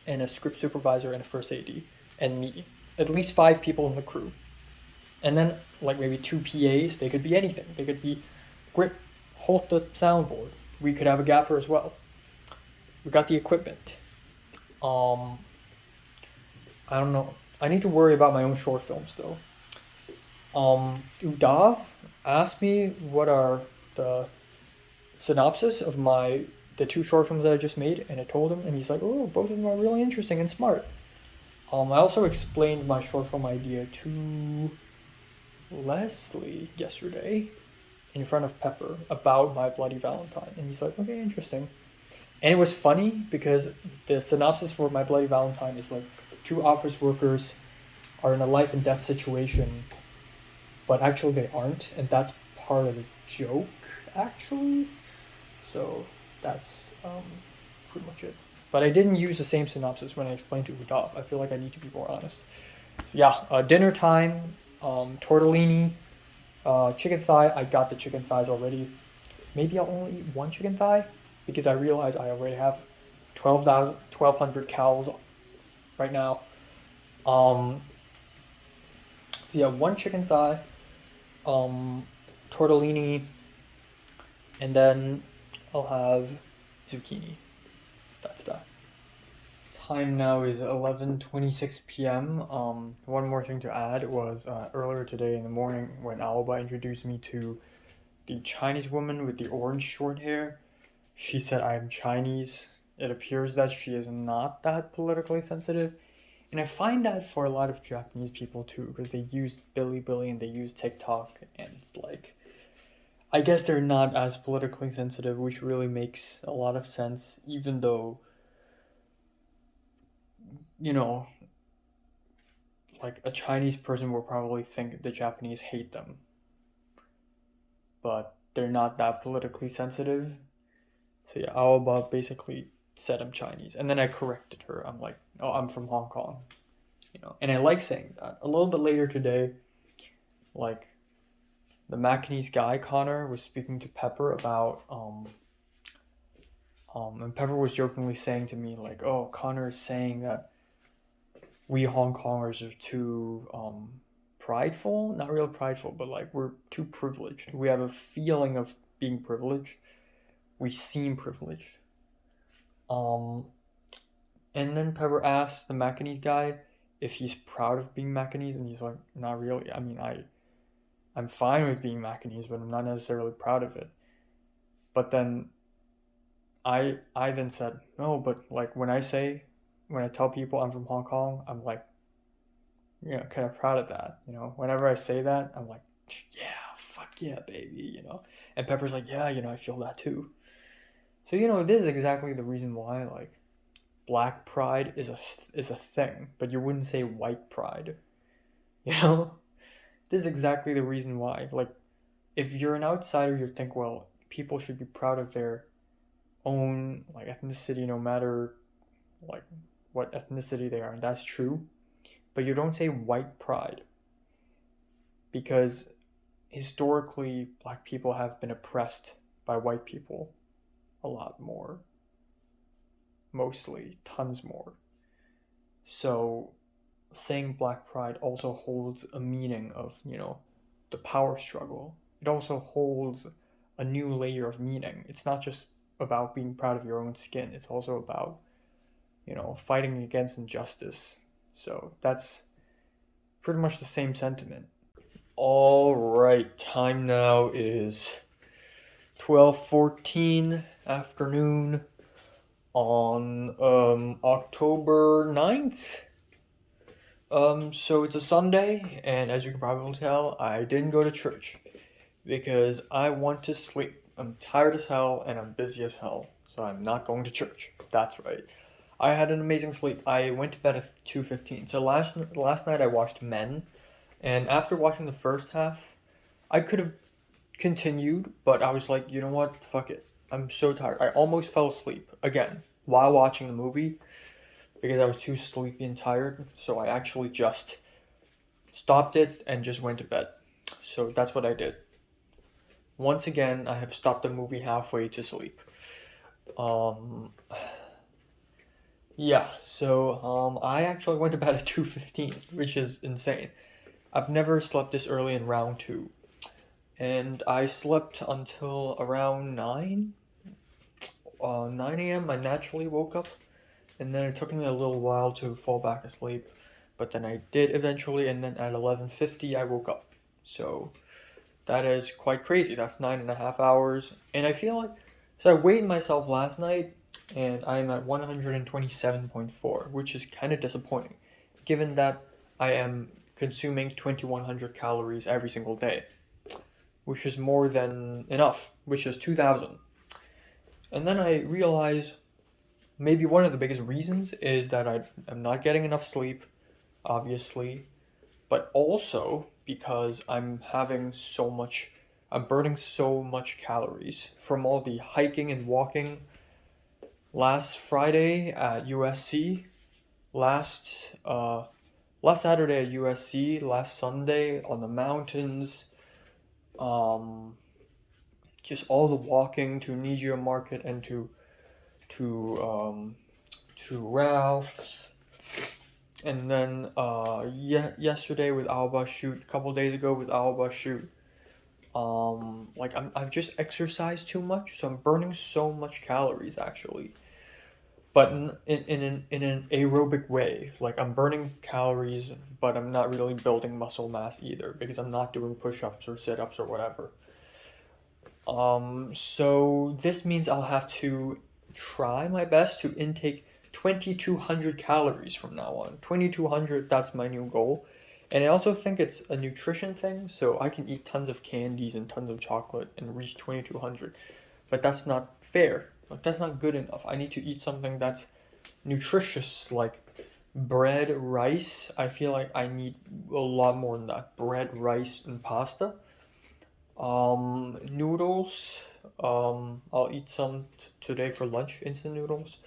and a script supervisor and a first AD, and me. At least 5 people in the crew, and then like maybe 2 PAs. They could be anything. They could be Grip, hold the soundboard. We could have a gaffer as well. We got the equipment. I don't know. I need to worry about my own short films though. Udav asked me what are the synopsis of the 2 short films that I just made, and I told him, and he's like, "Oh, both of them are really interesting and smart." I also explained my short film idea to Leslie yesterday in front of Pepper about My Bloody Valentine, and he's like, "Okay, interesting." And it was funny because the synopsis for My Bloody Valentine is like 2 office workers are in a life and death situation, but actually they aren't, and that's part of the joke, actually. So that's pretty much it. But I didn't use the same synopsis when I explained to Udav. I feel like I need to be more honest. Yeah, dinner time, tortellini, chicken thigh. I got the chicken thighs already. Maybe I'll only eat 1 chicken thigh because I realize I already have 1,200 calories right now. Yeah, 1 chicken thigh, tortellini, and then I'll have zucchini. That's that. Time now is 11:26 p.m. One more thing to add was earlier today in the morning when Alba introduced me to the Chinese woman with the orange short hair. She said I'm Chinese. It appears that she is not that politically sensitive. And I find that for a lot of Japanese people too, because they use Bilibili and they use TikTok, and it's like, I guess they're not as politically sensitive, which really makes a lot of sense, even though, you know, like a Chinese person will probably think the Japanese hate them, but they're not that politically sensitive. So yeah, Aoba basically said I'm Chinese, and then I corrected her. I'm like, oh, I'm from Hong Kong, and I like saying that. A little bit later today, like, the Macanese guy Connor was speaking to Pepper about and Pepper was jokingly saying to me like, oh, Connor is saying that we Hong Kongers are too prideful. Not real prideful, but like we're too privileged. We have a feeling of being privileged. We seem privileged. And then Pepper asked the Macanese guy if he's proud of being Macanese, and he's like, not really. I mean, I'm fine with being Macanese, but I'm not necessarily proud of it. But then I then said, no, but like when I tell people I'm from Hong Kong, I'm like, kind of proud of that. Whenever I say that, I'm like, yeah, fuck yeah, baby, And Pepper's like, yeah, I feel that too. So, this is exactly the reason why, like, black pride is a thing, but you wouldn't say white pride. This is exactly the reason why. Like, if you're an outsider, you think, well, people should be proud of their own, like, ethnicity, no matter, like, what ethnicity they are, and that's true. But you don't say white pride, because historically, black people have been oppressed by white people a lot more. Mostly, tons more. So saying black pride also holds a meaning of, the power struggle. It also holds a new layer of meaning. It's not just about being proud of your own skin. It's also about, fighting against injustice. So that's pretty much the same sentiment. All right, time now is 12:14 afternoon on October 9th. So it's a Sunday, and as you can probably tell, I didn't go to church because I want to sleep. I'm tired as hell and I'm busy as hell, so I'm not going to church. That's right. I had an amazing sleep. I went to bed at 2:15. So last night I watched Men, and after watching the first half, I could have continued, but I was like, you know what? Fuck it. I'm so tired. I almost fell asleep again while watching the movie because I was too sleepy and tired. So I actually just stopped it and just went to bed. So that's what I did. Once again, I have stopped the movie halfway to sleep. Um, yeah, so I actually went to bed at 2:15, which is insane. I've never slept this early in round two, and I slept until around 9 a.m. I naturally woke up, and then it took me a little while to fall back asleep, but then I did eventually, and then at 11:50 I woke up. So that is quite crazy. That's 9.5 hours, and I feel like so I weighed myself last night, and I'm at 127.4, which is kind of disappointing, given that I am consuming 2,100 calories every single day, which is more than enough, which is 2,000. And then I realize maybe one of the biggest reasons is that I am not getting enough sleep, obviously, but also because I'm burning so much calories from all the hiking and walking last Friday at USC, last last Saturday at USC, last Sunday on the mountains, um, just all the walking to Nijia Market and to to Ralph's, and then yesterday with Alba shoot, a couple days ago with Alba shoot. Like I've just exercised too much, so I'm burning so much calories actually, but in an aerobic way. Like I'm burning calories, but I'm not really building muscle mass either because I'm not doing push-ups or sit-ups or whatever. So this means I'll have to try my best to intake 2,200 calories from now on. 2,200, that's my new goal. And I also think it's a nutrition thing, so I can eat tons of candies and tons of chocolate and reach 2,200. But that's not fair. Like, that's not good enough. I need to eat something that's nutritious, like bread, rice. I feel like I need a lot more than that. Bread, rice, and pasta. Noodles. I'll eat some today for lunch, instant noodles.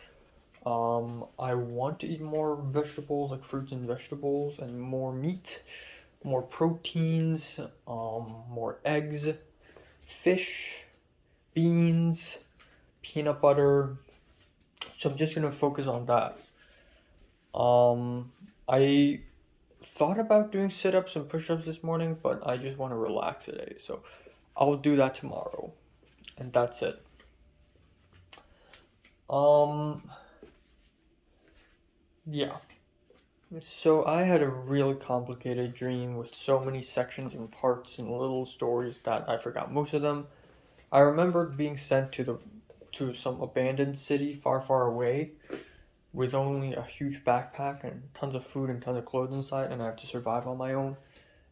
I want to eat more vegetables, like fruits and vegetables, and more meat, more proteins, more eggs, fish, beans, peanut butter. So I'm just gonna focus on that. I thought about doing sit-ups and push-ups this morning, but I just want to relax today, so I'll do that tomorrow, and that's it. Um, yeah. So I had a really complicated dream with so many sections and parts and little stories that I forgot most of them. I remembered being sent to some abandoned city far, far away with only a huge backpack and tons of food and tons of clothes inside, and I have to survive on my own.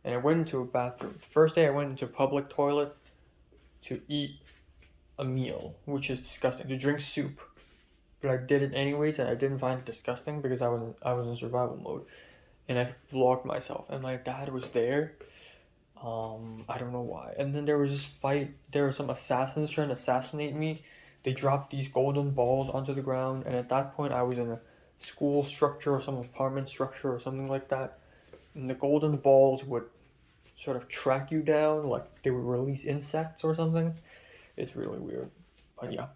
And I went into a bathroom. The first day I went into a public toilet to eat a meal, which is disgusting, to drink soup. But I did it anyways, and I didn't find it disgusting because I was in survival mode, and I vlogged myself. And my dad was there. I don't know why. And then there was this fight. There were some assassins trying to assassinate me. They dropped these golden balls onto the ground, and at that point, I was in a school structure or some apartment structure or something like that. And the golden balls would sort of track you down, like they would release insects or something. It's really weird, but yeah.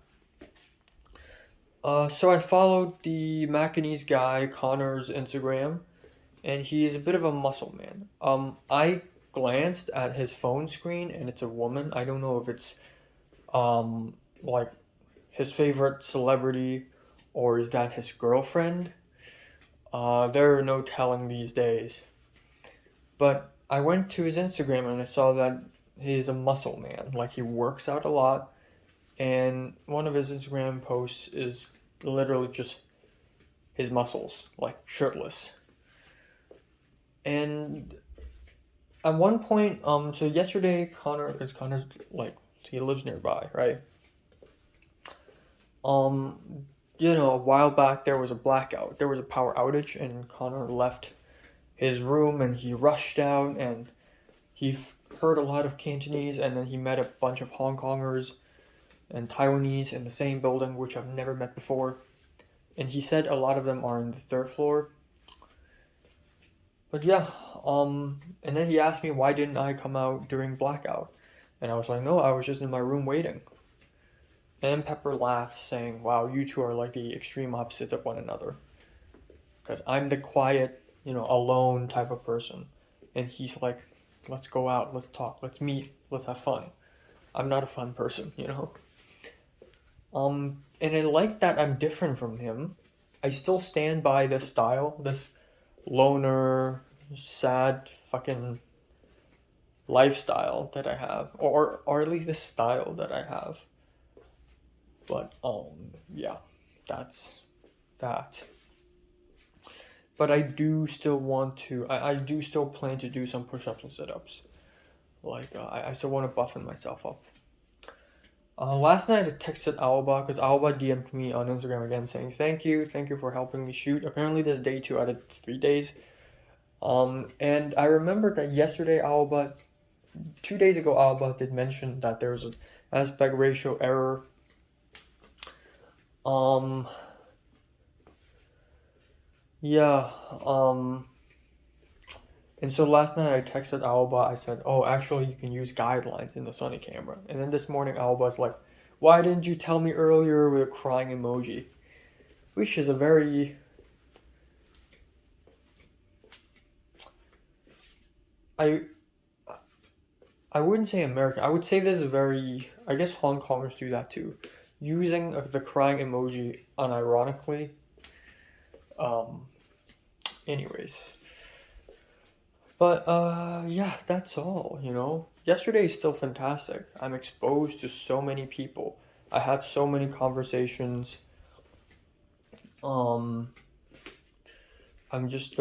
So I followed the Macanese guy Connor's Instagram, and he is a bit of a muscle man. I glanced at his phone screen, and it's a woman. I don't know if it's like his favorite celebrity or is that his girlfriend. There are no telling these days. But I went to his Instagram and I saw that he's a muscle man. Like he works out a lot, and one of his Instagram posts is literally just his muscles, like shirtless. And at one point, so yesterday, because Connor's like he lives nearby, right? Um, a while back there was a blackout. There was a power outage, and Connor left his room and he rushed out and heard a lot of Cantonese, and then he met a bunch of Hong Kongers and Taiwanese in the same building, which I've never met before. And he said a lot of them are on the third floor. But yeah, and then he asked me why didn't I come out during blackout, and I was like, no, I was just in my room waiting. And Pepper laughed, saying, wow, you two are like the extreme opposites of one another. Because I'm the quiet, alone type of person. And he's like, let's go out, let's talk, let's meet, let's have fun. I'm not a fun person, And I like that I'm different from him. I still stand by this style, this loner, sad fucking lifestyle that I have. Or at least this style that I have. But yeah, that's that. But I do still want to. I do still plan to do some push-ups and sit-ups. Like I still want to buffen myself up. Last night I texted Alba because Alba DM'd me on Instagram again saying thank you for helping me shoot. Apparently there's day 2 out of 3 days. And I remembered that yesterday 2 days ago Alba did mention that there was an aspect ratio error. Yeah, and so last night I texted Alba, I said, oh, actually you can use guidelines in the Sony camera. And then this morning Alba's like, why didn't you tell me earlier with a crying emoji? Which is a very... I wouldn't say American, I would say this is very... I guess Hong Kongers do that too. Using the crying emoji unironically. Anyways. But, yeah, that's all, Yesterday is still fantastic. I'm exposed to so many people. I had so many conversations. I'm just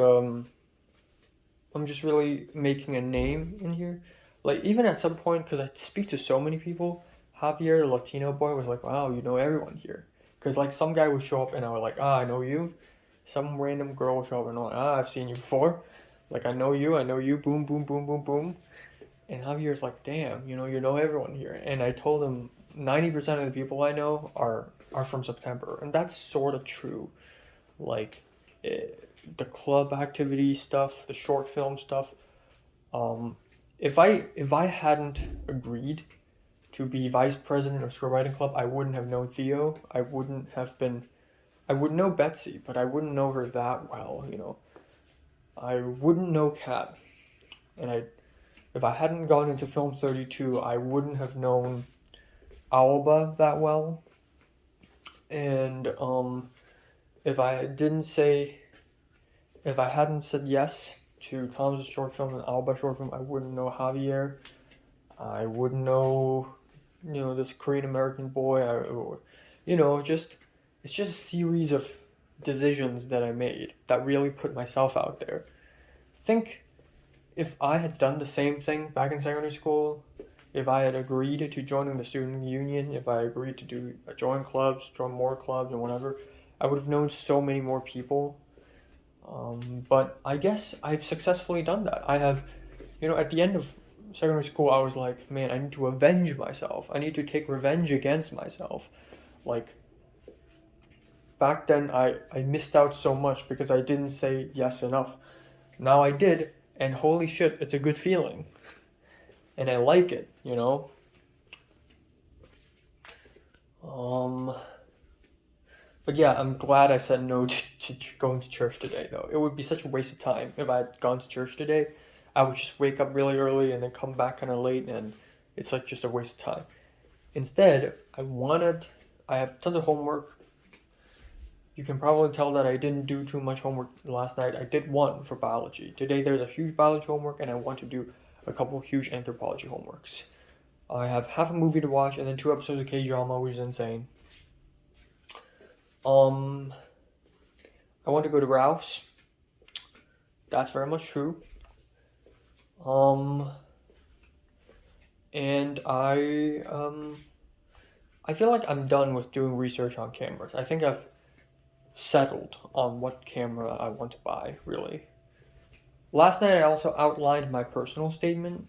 really making a name in here. Like, even at some point, because I speak to so many people, Javier, the Latino boy, was like, wow, you know everyone here. Because, like, some guy would show up and I was like, I know you. Some random girl would show up and I'm like, I've seen you before. Like, I know you, boom, boom, boom, boom, boom. And Javier's like, damn, you know everyone here. And I told him 90% of the people I know are from September. And that's sort of true. Like, the club activity stuff, the short film stuff. If I hadn't agreed to be vice president of Script Writing Club, I wouldn't have known Theo. I would know Betsy, but I wouldn't know her that well, I wouldn't know Kat, and if I hadn't gone into Film 32, I wouldn't have known Alba that well, and if I hadn't said yes to Tom's short film and Alba short film, I wouldn't know Javier, I wouldn't know, this Korean American boy, it's just a series of decisions that I made that really put myself out there. Think if I had done the same thing back in secondary school, if I had agreed to joining the student union, if I agreed to join more clubs and whatever, I would have known so many more people. But I guess I've successfully done that. I have, at the end of secondary school, I was like, man, I need to avenge myself. I need to take revenge against myself. Like, back then, I missed out so much because I didn't say yes enough. Now I did, and holy shit, it's a good feeling. And I like it, But yeah, I'm glad I said no to going to church today, though. It would be such a waste of time if I had gone to church today. I would just wake up really early and then come back kind of late, and it's like just a waste of time. Instead, I have tons of homework. You can probably tell that I didn't do too much homework last night. I did one for biology. Today there's a huge biology homework, and I want to do a couple huge anthropology homeworks. I have half a movie to watch and then 2 episodes of K-drama, which is insane. I want to go to Ralph's. That's very much true. And I feel like I'm done with doing research on cameras. I think I've settled on what camera I want to buy, really. Last night I also outlined my personal statement.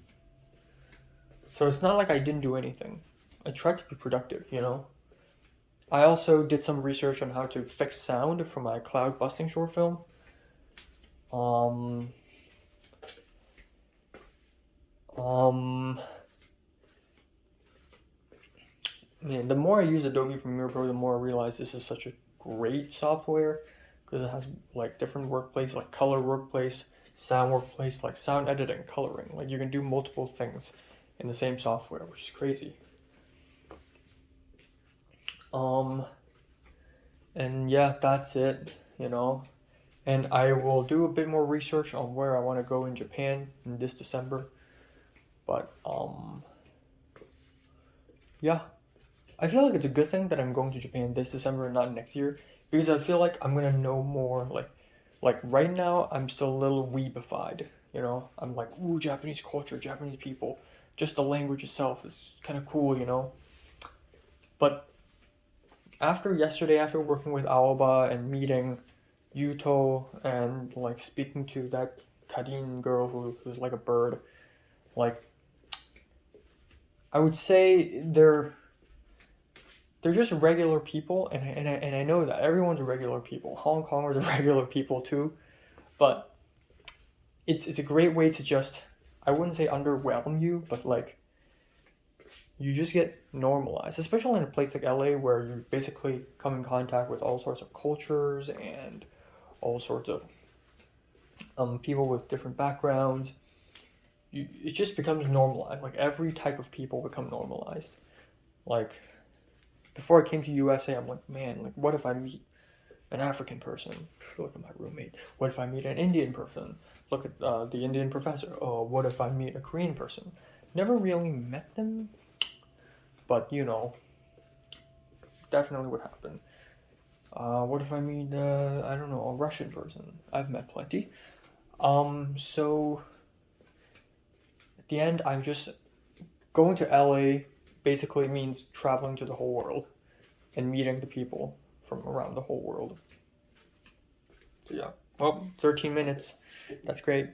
So it's not like I didn't do anything. I tried to be productive, you know? I also did some research on how to fix sound for my cloud busting short film. Um, Man, the more I use Adobe Premiere Pro, the more I realize this is such a great software because it has like different workplace, like color workplace, sound workplace, like sound editing, coloring. Like you can do multiple things in the same software, which is crazy. And yeah, that's it, you know. And I will do a bit more research on where I want to go in Japan in this December. But yeah. I feel like it's a good thing that I'm going to Japan this December and not next year because I feel like I'm gonna know more. Like right now, I'm still a little weebified. You know, I'm like, ooh, Japanese culture, Japanese people. Just the language itself is kind of cool, you know. But after yesterday, after working with Aoba and meeting Yuto and like speaking to that Kadin girl who's like a bird, like I would say they're just regular people, and I know that everyone's regular people. Hong Kongers are regular people too, but it's a great way to just, I wouldn't say underwhelm you, but like you just get normalized, especially in a place like LA where you basically come in contact with all sorts of cultures and all sorts of people with different backgrounds. It just becomes normalized. Like every type of people become normalized. Like before I came to USA, I'm like, man, like what if I meet an African person? Look at my roommate. What if I meet an Indian person? Look at the Indian professor. Oh, what if I meet a Korean person? Never really met them, but you know, definitely would happen. What if I meet I don't know, a Russian person? I've met plenty. So at the end, I'm just going to LA. Basically means traveling to the whole world and meeting the people from around the whole world. So yeah, well, 13 minutes. That's great.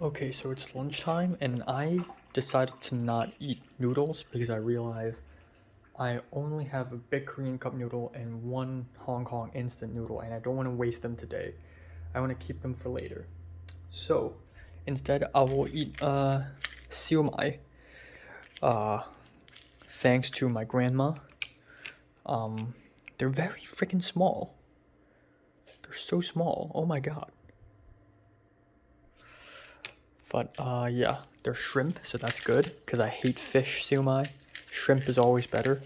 Okay, so it's lunchtime and I decided to not eat noodles because I realized I only have a big Korean cup noodle and one Hong Kong instant noodle and I don't want to waste them today. I want to keep them for later. So instead I will eat siu mai. Thanks to my grandma. They're very freaking small. They're so small. Oh my god. But yeah, they're shrimp, so that's good because I hate fish siu mai. Shrimp is always better.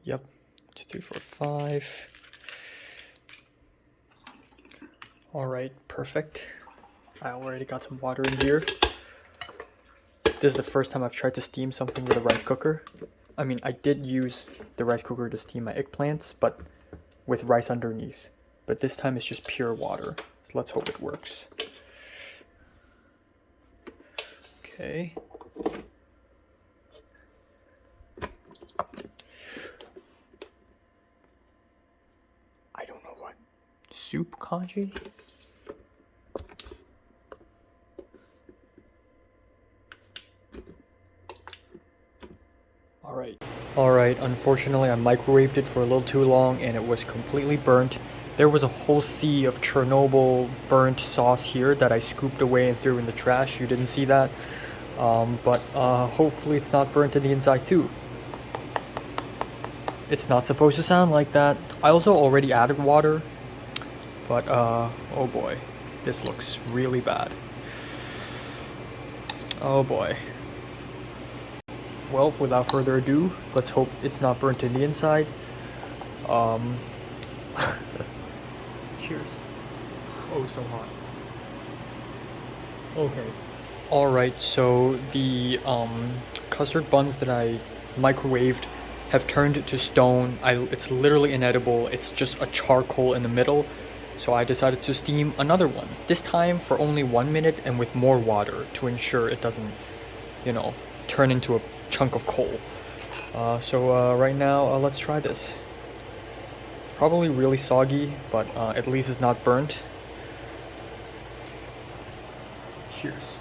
Yep. 2, 3, 4, 5. All right, perfect. I already got some water in here. This is the first time I've tried to steam something with a rice cooker. I mean, I did use the rice cooker to steam my eggplants, but with rice underneath. But this time it's just pure water. So let's hope it works. Okay. I don't know what. Soup kanji? Alright, unfortunately I microwaved it for a little too long and it was completely burnt. There was a whole sea of Chernobyl burnt sauce here that I scooped away and threw in the trash. You didn't see that. But hopefully it's not burnt in the inside too. It's not supposed to sound like that. I also already added water. But oh boy, this looks really bad. Oh boy. Well, without further ado, let's hope it's not burnt in the inside. Cheers. Oh, so hot. Okay. Alright, so the custard buns that I microwaved have turned to stone. It's literally inedible. It's just a charcoal in the middle. So I decided to steam another one. This time for only 1 minute and with more water to ensure it doesn't, you know, turn into a chunk of coal. So right now, let's try this. It's probably really soggy, but at least it's not burnt. Cheers.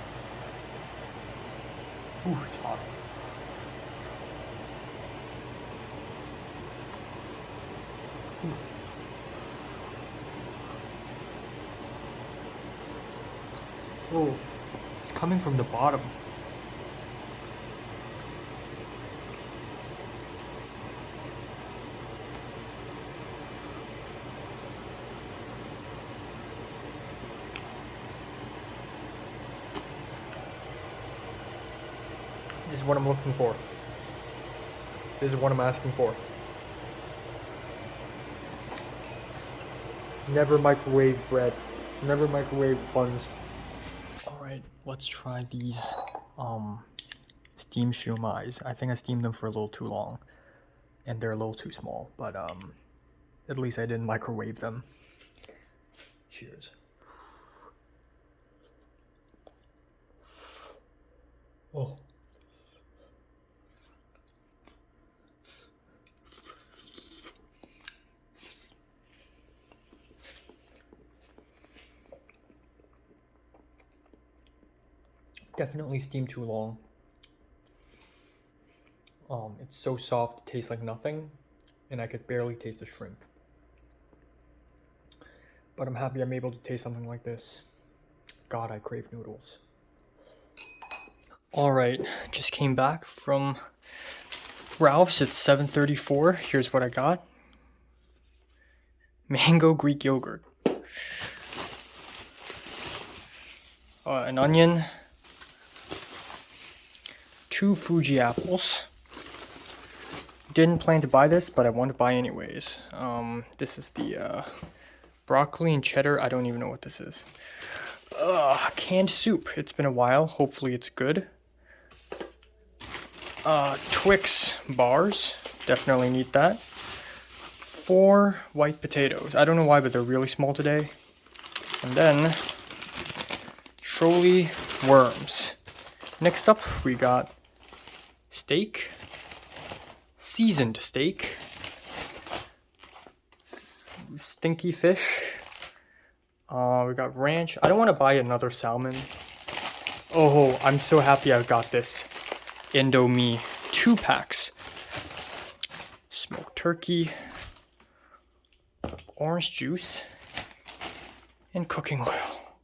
Ooh, it's hot. Oh, it's coming from the bottom. This is what I'm looking for. This is what I'm asking for. Never microwave bread. Never microwave buns. Alright, let's try these steamed shumais. I think I steamed them for a little too long. And they're a little too small. But at least I didn't microwave them. Cheers. Oh. Definitely steamed too long. It's so soft, it tastes like nothing, and I could barely taste the shrimp. But I'm happy I'm able to taste something like this. God, I crave noodles. Alright, just came back from Ralph's. It's 7:34. Here's what I got. Mango Greek yogurt. An onion. 2 Fuji apples. Didn't plan to buy this, but I want to buy anyways. This is the broccoli and cheddar. I don't even know what this is. Canned soup. It's been a while. Hopefully it's good. Twix bars. Definitely need that. 4 white potatoes. I don't know why, but they're really small today. And then Trolli worms. Next up, we got steak. Seasoned steak. Stinky fish. We got ranch. I don't want to buy another salmon. Oh, I'm so happy I got this. Indomie 2 packs. Smoked turkey. Orange juice. And cooking oil.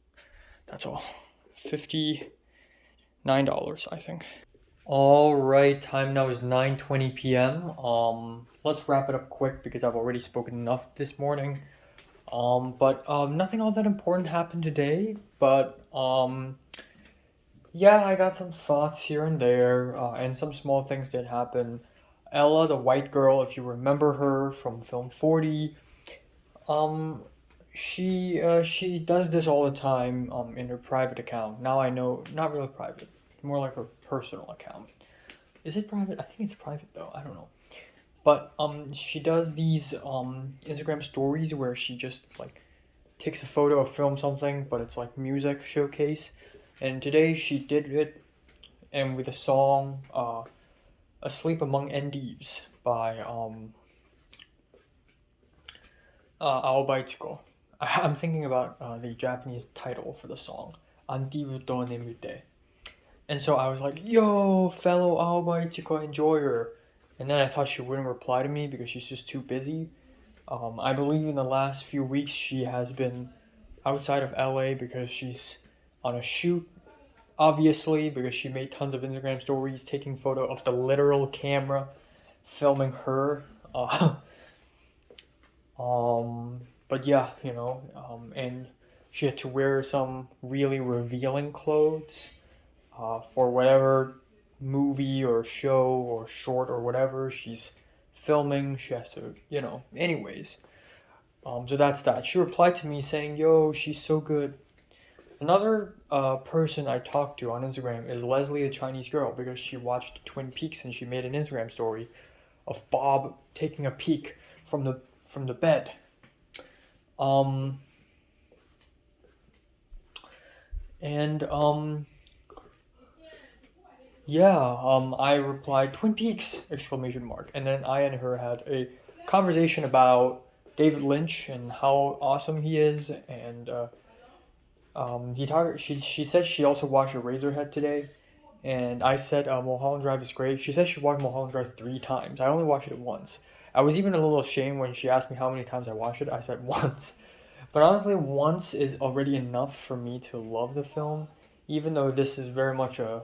That's all. $59, I think. Alright, time now is 9:20 p.m. Let's wrap it up quick because I've already spoken enough this morning. But nothing all that important happened today. But yeah, I got some thoughts here and there, and some small things did happen. Ella, the white girl, if you remember her from film 40, she does this all the time in her private account. Now I know, not really private, more like her personal account. Is it private? I think it's private though. I don't know. But she does these Instagram stories where she just like takes a photo or films something, but it's like music showcase. And today she did it, and with a song, "Asleep Among Endives" by Aobaitsuko. I'm thinking about the Japanese title for the song, "Andibuto Nemute." And so I was like, yo, fellow Aobaitsuko enjoyer. And then I thought she wouldn't reply to me because she's just too busy. I believe in the last few weeks she has been outside of LA because she's on a shoot, obviously, because she made tons of Instagram stories taking photo of the literal camera filming her. But yeah, you know, and she had to wear some really revealing clothes for whatever movie or show or short or whatever she's filming. She has to, you know, anyways. So that's that. She replied to me saying, yo, she's so good. Another person I talked to on Instagram is Leslie, a Chinese girl, because she watched Twin Peaks and she made an Instagram story of Bob taking a peek from the bed. I replied, Twin Peaks! Exclamation mark. And then I and her had a conversation about David Lynch and how awesome he is, and She said she also watched Eraserhead today, and I said Mulholland Drive is great. She said she watched Mulholland Drive 3 times. I only watched it once. I was even a little ashamed when she asked me how many times I watched it. I said once. But honestly, once is already enough for me to love the film, even though this is very much a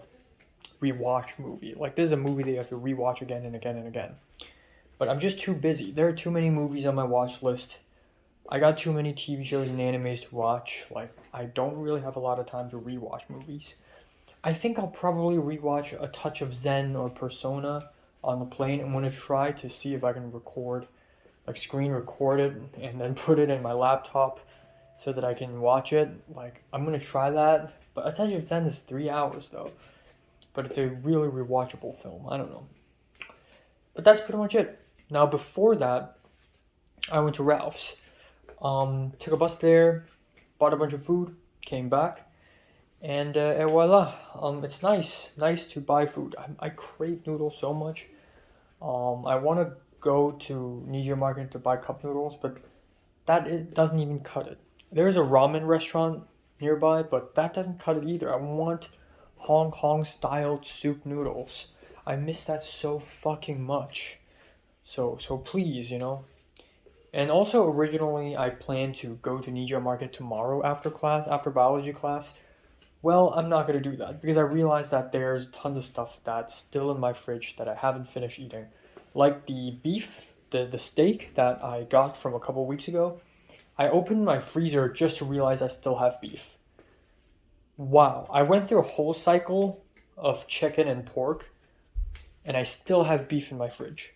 rewatch movie. Like, this is a movie that you have to rewatch again and again and again. But I'm just too busy. There are too many movies on my watch list. I got too many TV shows and animes to watch. Like, I don't really have a lot of time to rewatch movies. I think I'll probably rewatch A Touch of Zen or Persona on the plane. I'm gonna try to see if I can record, like screen record it and then put it in my laptop so that I can watch it. Like, I'm gonna try that. But A Touch of Zen is 3 hours though. But it's a really rewatchable film. I don't know. But that's pretty much it. Now before that, I went to Ralph's. Took a bus there, bought a bunch of food, came back, and voila. It's nice to buy food. I crave noodles so much. I want to go to Nijiya Market to buy cup noodles, but doesn't even cut it. There's a ramen restaurant nearby, but that doesn't cut it either. I want Hong Kong styled soup noodles. I miss that so fucking much. So please, And also originally I planned to go to Nijiya Market tomorrow after biology class. Well, I'm not gonna do that because I realized that there's tons of stuff that's still in my fridge that I haven't finished eating. Like the beef, the steak that I got from a couple weeks ago. I opened my freezer just to realize I still have beef. Wow, I went through a whole cycle of chicken and pork and I still have beef in my fridge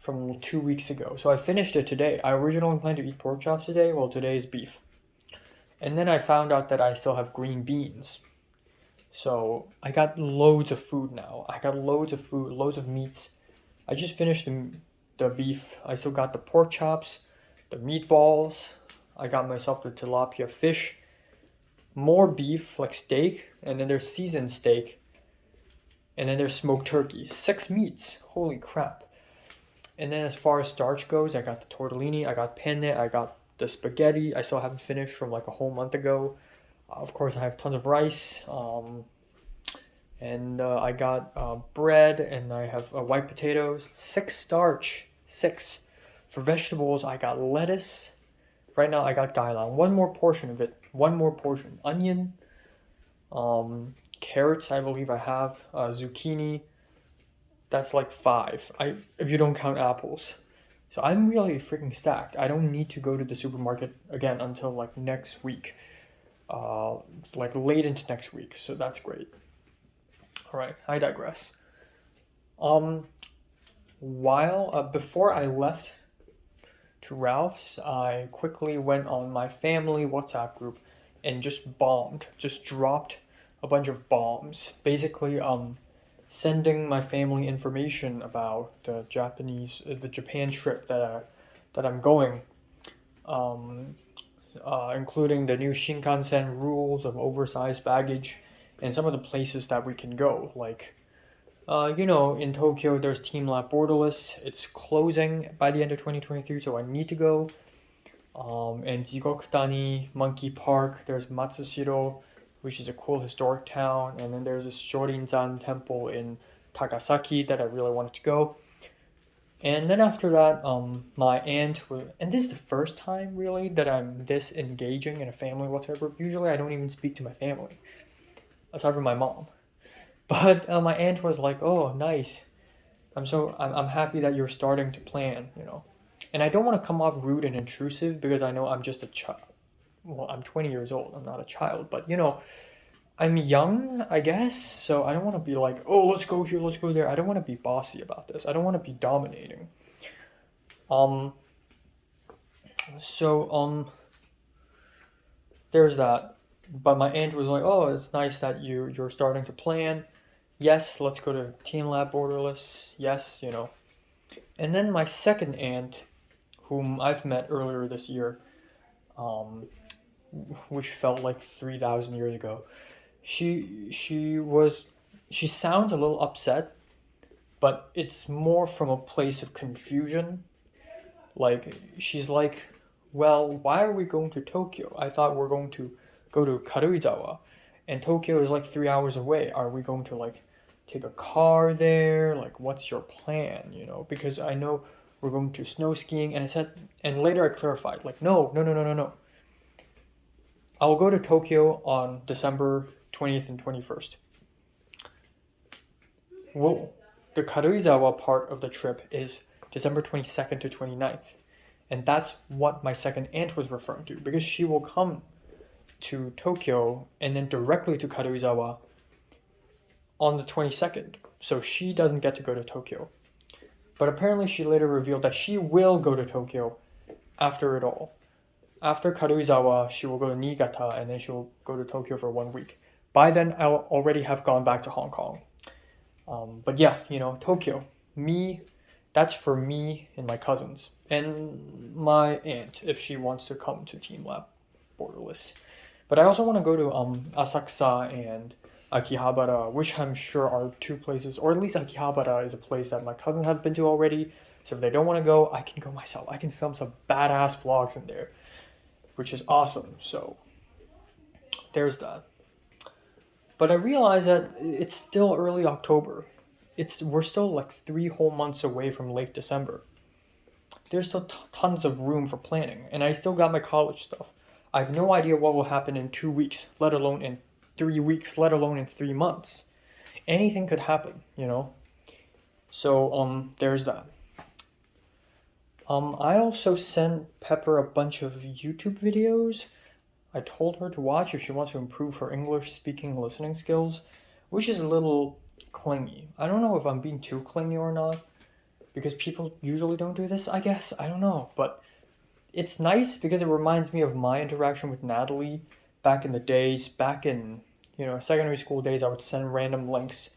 from 2 weeks ago. So I finished it today. I originally planned to eat pork chops today. Well, today is beef. And then I found out that I still have green beans. So I got loads of food now. I got loads of food, loads of meats. I just finished the beef. I still got the pork chops, the meatballs. I got myself the tilapia fish. More beef, like steak. And then there's seasoned steak. And then there's smoked turkey. 6 meats. Holy crap. And then as far as starch goes, I got the tortellini, I got penne, I got the spaghetti. I still haven't finished from like a whole month ago. Of course, I have tons of rice. And I got bread, and I have white potatoes. 6 starch. 6. For vegetables, I got lettuce. Right now, I got gailan. One more portion of it. One more portion. Onion. Carrots, I believe I have. Zucchini. That's like 5. If you don't count apples. So I'm really freaking stacked. I don't need to go to the supermarket again until like next week. Like late into next week. So that's great. Alright, I digress. Before I left to Ralph's, I quickly went on my family WhatsApp group and just dropped a bunch of bombs. Basically, sending my family information about the Japan trip that I'm going, including the new Shinkansen rules of oversized baggage and some of the places that we can go. Like, in Tokyo, there's Team Lab Borderless. It's closing by the end of 2023, so I need to go. And Jigokutani, Monkey Park, there's Matsushiro, which is a cool historic town, and then there's this Shorinzan temple in Takasaki that I really wanted to go. And then after that, my aunt, and this is the first time really that I'm this engaging in a family WhatsApp group. Usually I don't even speak to my family, aside from my mom. But my aunt was like, "Oh, nice. I'm happy that you're starting to plan, And I don't want to come off rude and intrusive because I know I'm just a child. Well, I'm 20 years old. I'm not a child, but I'm young, I guess. So I don't want to be like, "Oh, let's go here, let's go there." I don't want to be bossy about this. I don't want to be dominating. There's that. But my aunt was like, "Oh, it's nice that you're starting to plan. Yes, let's go to Teen Lab Borderless. Yes, And then my second aunt, whom I've met earlier this year, which felt like 3,000 years ago, she sounds a little upset, but it's more from a place of confusion. Like, she's like, "Well, why are we going to Tokyo? I thought we're going to go to Karuizawa, and Tokyo is like 3 hours away. Are we going to like take a car there? Like, what's your plan? You know, because I know we're going to snow skiing, and I said, and later I clarified, like, no, no, no, no, no, no. I'll go to Tokyo on December 20th and 21st. Well, the Karuizawa part of the trip is December 22nd to 29th. And that's what my second aunt was referring to, because she will come to Tokyo and then directly to Karuizawa on the 22nd. So she doesn't get to go to Tokyo. But apparently she later revealed that she will go to Tokyo after it all. After Karuizawa, she will go to Niigata and then she'll go to Tokyo for 1 week. By then, I'll already have gone back to Hong Kong. But yeah, you know, Tokyo. That's for me and my cousins. And my aunt, if she wants to come to Team Lab Borderless. But I also want to go to Asakusa and Akihabara, which I'm sure are two places, or at least Akihabara is a place that my cousins have been to already. So if they don't want to go, I can go myself. I can film some badass vlogs in there, which is awesome. So there's that. But I realize that it's still early October. We're still like 3 whole months away from late December. There's still tons of room for planning, and I still got my college stuff. I have no idea what will happen in 2 weeks, let alone in 3 weeks, let alone in 3 months. Anything could happen, you know? So, there's that. I also sent Pepper a bunch of YouTube videos. I told her to watch if she wants to improve her English speaking listening skills, which is a little clingy. I don't know if I'm being too clingy or not, because people usually don't do this, I guess. I don't know, but it's nice because it reminds me of my interaction with Natalie back in the days, back in, you know, secondary school days. I would send random links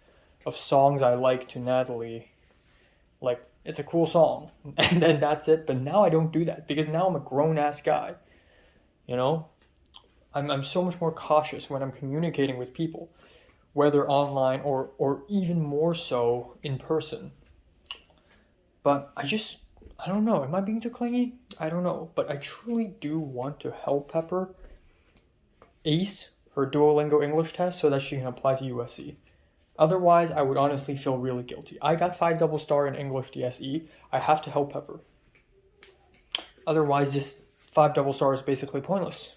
of songs I like to Natalie, like, it's a cool song, and then that's it. But now I don't do that, because now I'm a grown-ass guy, you know? I'm so much more cautious when I'm communicating with people, whether online or even more so in person. But I don't know. Am I being too clingy? I don't know. But I truly do want to help Pepper ace her Duolingo English test so that she can apply to USC. Otherwise, I would honestly feel really guilty. I got 5 double star in English DSE. I have to help Pepper. Otherwise, this 5 double star is basically pointless.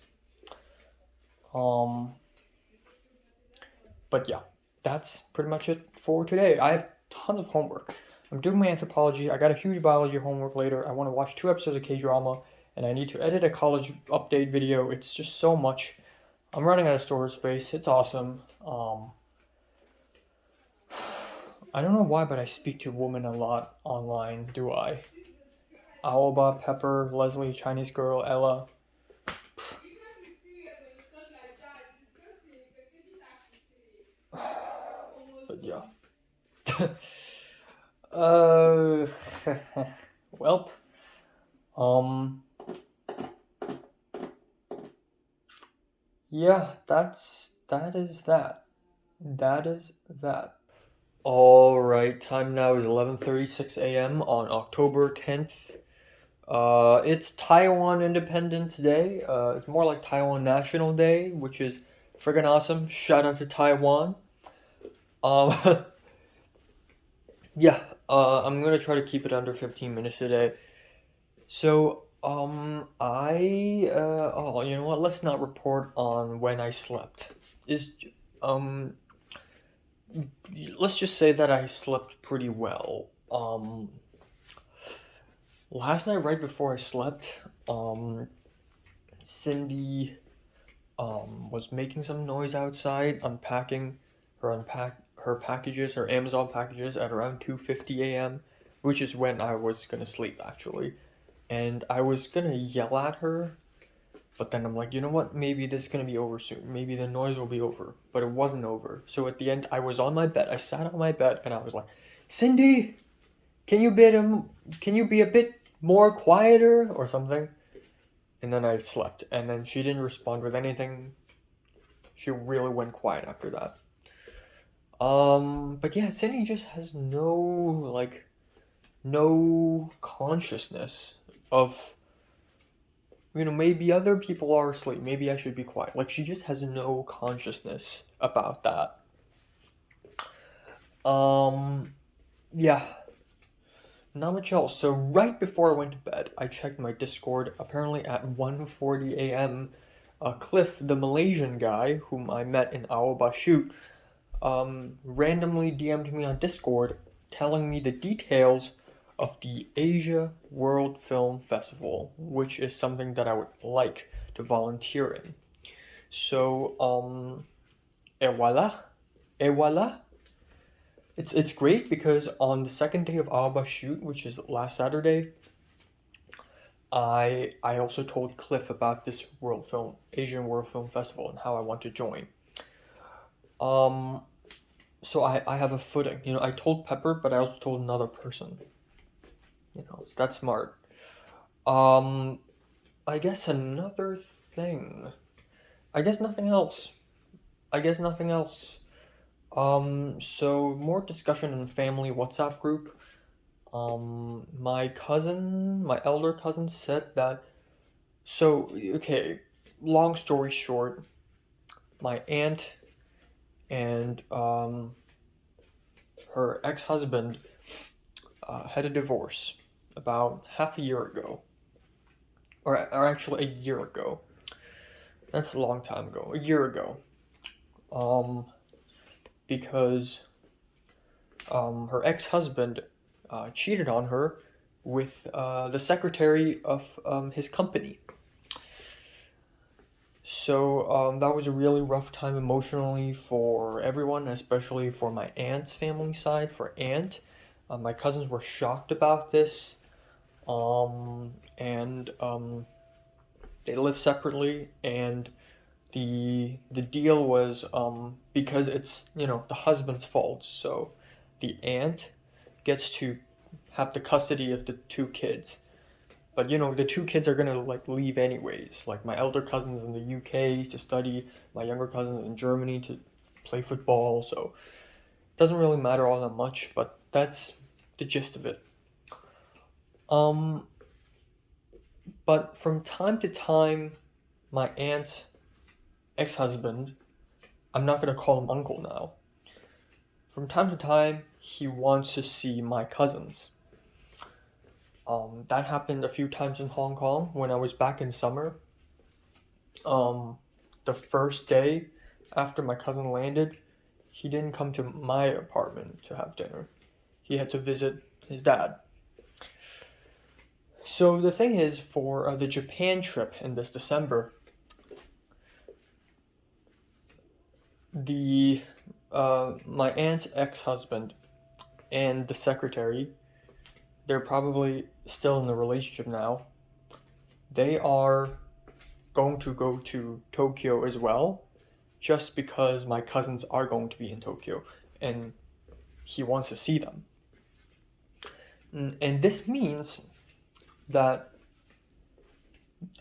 But yeah, that's pretty much it for today. I have tons of homework. I'm doing my anthropology. I got a huge biology homework later. I want to watch 2 episodes of K-drama, and I need to edit a college update video. It's just so much. I'm running out of storage space. It's awesome. I don't know why, but I speak to women a lot online, do I? Aoba, Pepper, Leslie, Chinese girl, Ella. But yeah. Welp. Yeah, that is that. That is that. Alright, time now is 11:36 a.m. on October 10th. It's Taiwan Independence Day. It's more like Taiwan National Day, which is friggin' awesome. Shout out to Taiwan. Yeah, I'm gonna try to keep it under 15 minutes today. So, you know what? Let's not report on when I slept. Let's just say that I slept pretty well. Last night, right before I slept, Cindy, was making some noise outside, unpacking her packages, her Amazon packages at around 2:50 a.m., which is when I was gonna sleep, actually. And I was gonna yell at her, but then I'm like, you know what? Maybe this is gonna be over soon. Maybe the noise will be over. But it wasn't over. So at the end, I was on my bed. I sat on my bed and I was like, Cindy, can you be a bit more quieter or something? And then I slept. And then she didn't respond with anything. She really went quiet after that. But yeah, Cindy just has no consciousness of maybe other people are asleep. Maybe I should be quiet. Like, she just has no consciousness about that. Yeah. Not much else. So right before I went to bed, I checked my Discord. Apparently at 1:40 a.m., Cliff, the Malaysian guy whom I met in Aoba Shoot, randomly DM'd me on Discord telling me the details of the Asia World Film Festival, which is something that I would like to volunteer in. So, et voila. Et voila. It's great because on the second day of Aoba Shoot, which is last Saturday, I also told Cliff about this Asian World Film Festival and how I want to join. So I have a footing. I told Pepper, but I also told another person. That's smart. I guess another thing. I guess nothing else. So more discussion in the family WhatsApp group. My elder cousin said that. So, okay, long story short, my aunt and her ex-husband had a divorce about half a year ago, or actually a year ago. That's a long time ago. A year ago. Because her ex-husband cheated on her with the secretary of his company. So that was a really rough time emotionally for everyone, especially for my aunt's family side. For aunt, my cousins were shocked about this, and they live separately. And the deal was because it's the husband's fault, so the aunt gets to have the custody of the two kids. But the two kids are gonna leave anyways. Like my elder cousin's in the UK to study, my younger cousin's in Germany to play football, so it doesn't really matter all that much, but that's the gist of it. But from time to time, my aunt's ex-husband, I'm not gonna call him uncle now. From time to time, he wants to see my cousins. That happened a few times in Hong Kong when I was back in summer. The first day after my cousin landed, he didn't come to my apartment to have dinner. He had to visit his dad. So the thing is, for the Japan trip in this December, my aunt's ex-husband and the secretary, they're probably still in a relationship now. They are going to go to Tokyo as well, just because my cousins are going to be in Tokyo and he wants to see them. And this means that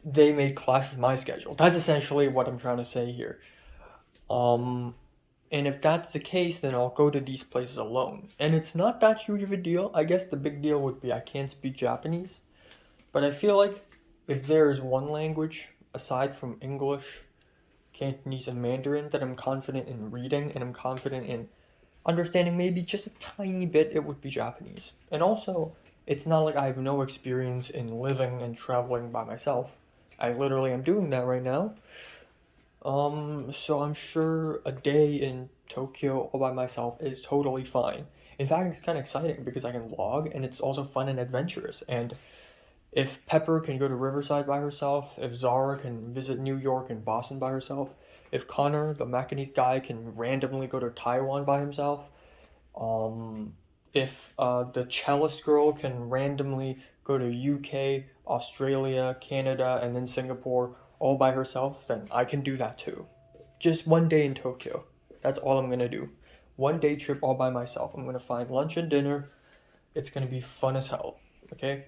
they may clash with my schedule. That's essentially what I'm trying to say here. And if that's the case, then I'll go to these places alone. And it's not that huge of a deal. I guess the big deal would be I can't speak Japanese. But I feel like if there is one language, aside from English, Cantonese, and Mandarin, that I'm confident in reading and I'm confident in understanding maybe just a tiny bit, it would be Japanese. And also, it's not like I have no experience in living and traveling by myself. I literally am doing that right now. So I'm sure a day in Tokyo all by myself is totally fine. In fact, it's kind of exciting because I can vlog and it's also fun and adventurous. And if Pepper can go to Riverside by herself, if Zara can visit New York and Boston by herself, if Connor, the Macanese guy, can randomly go to Taiwan by himself, if the cellist girl can randomly go to UK, Australia, Canada, and then Singapore all by herself, then I can do that too. Just one day in Tokyo. That's all I'm gonna do. One day trip all by myself. I'm gonna find lunch and dinner. It's gonna be fun as hell. Okay?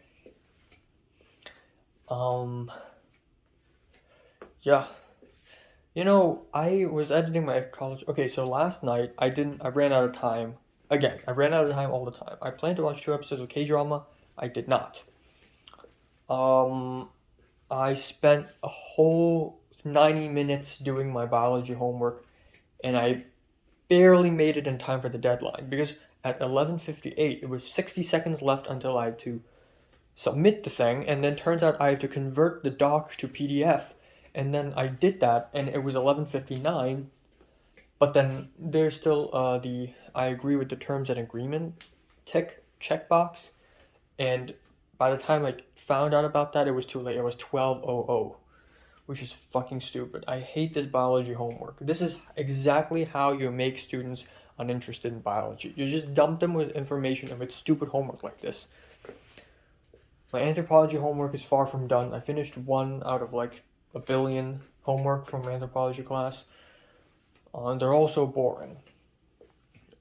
Yeah. I was editing my college. Okay, so last night I ran out of time. Again, I ran out of time all the time. I planned to watch 2 episodes of K-drama. I did not. I spent a whole 90 minutes doing my biology homework, and I barely made it in time for the deadline because at 11:58 it was 60 seconds left until I had to submit the thing, and then turns out I have to convert the doc to PDF, and then I did that, and it was 11:59. But then there's still the I agree with the terms and agreement checkbox, and by the time I found out about that, it was too late. It was 12:00, which is fucking stupid. I hate this biology homework. This is exactly how you make students uninterested in biology. You just dump them with information and with stupid homework like this. My anthropology homework is far from done. I finished 1 out of like a billion homework from my anthropology class. They're all so boring.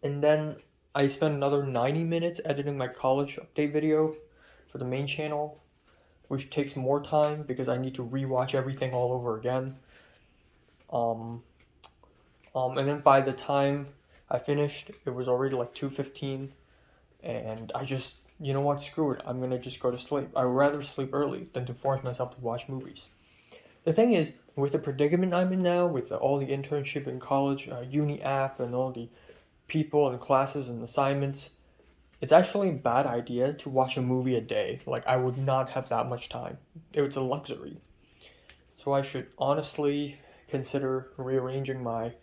And then I spent another 90 minutes editing my college update video for the main channel, which takes more time because I need to rewatch everything all over again. And then by the time I finished, it was already like 2:15, and I just, you know what, screw it, I'm gonna just go to sleep. I would rather sleep early than to force myself to watch movies. The thing is, with the predicament I'm in now, with all the internship in college, uni app, and all the people and classes and assignments, it's actually a bad idea to watch a movie a day. Like, I would not have that much time. It's a luxury. So I should honestly consider rearranging my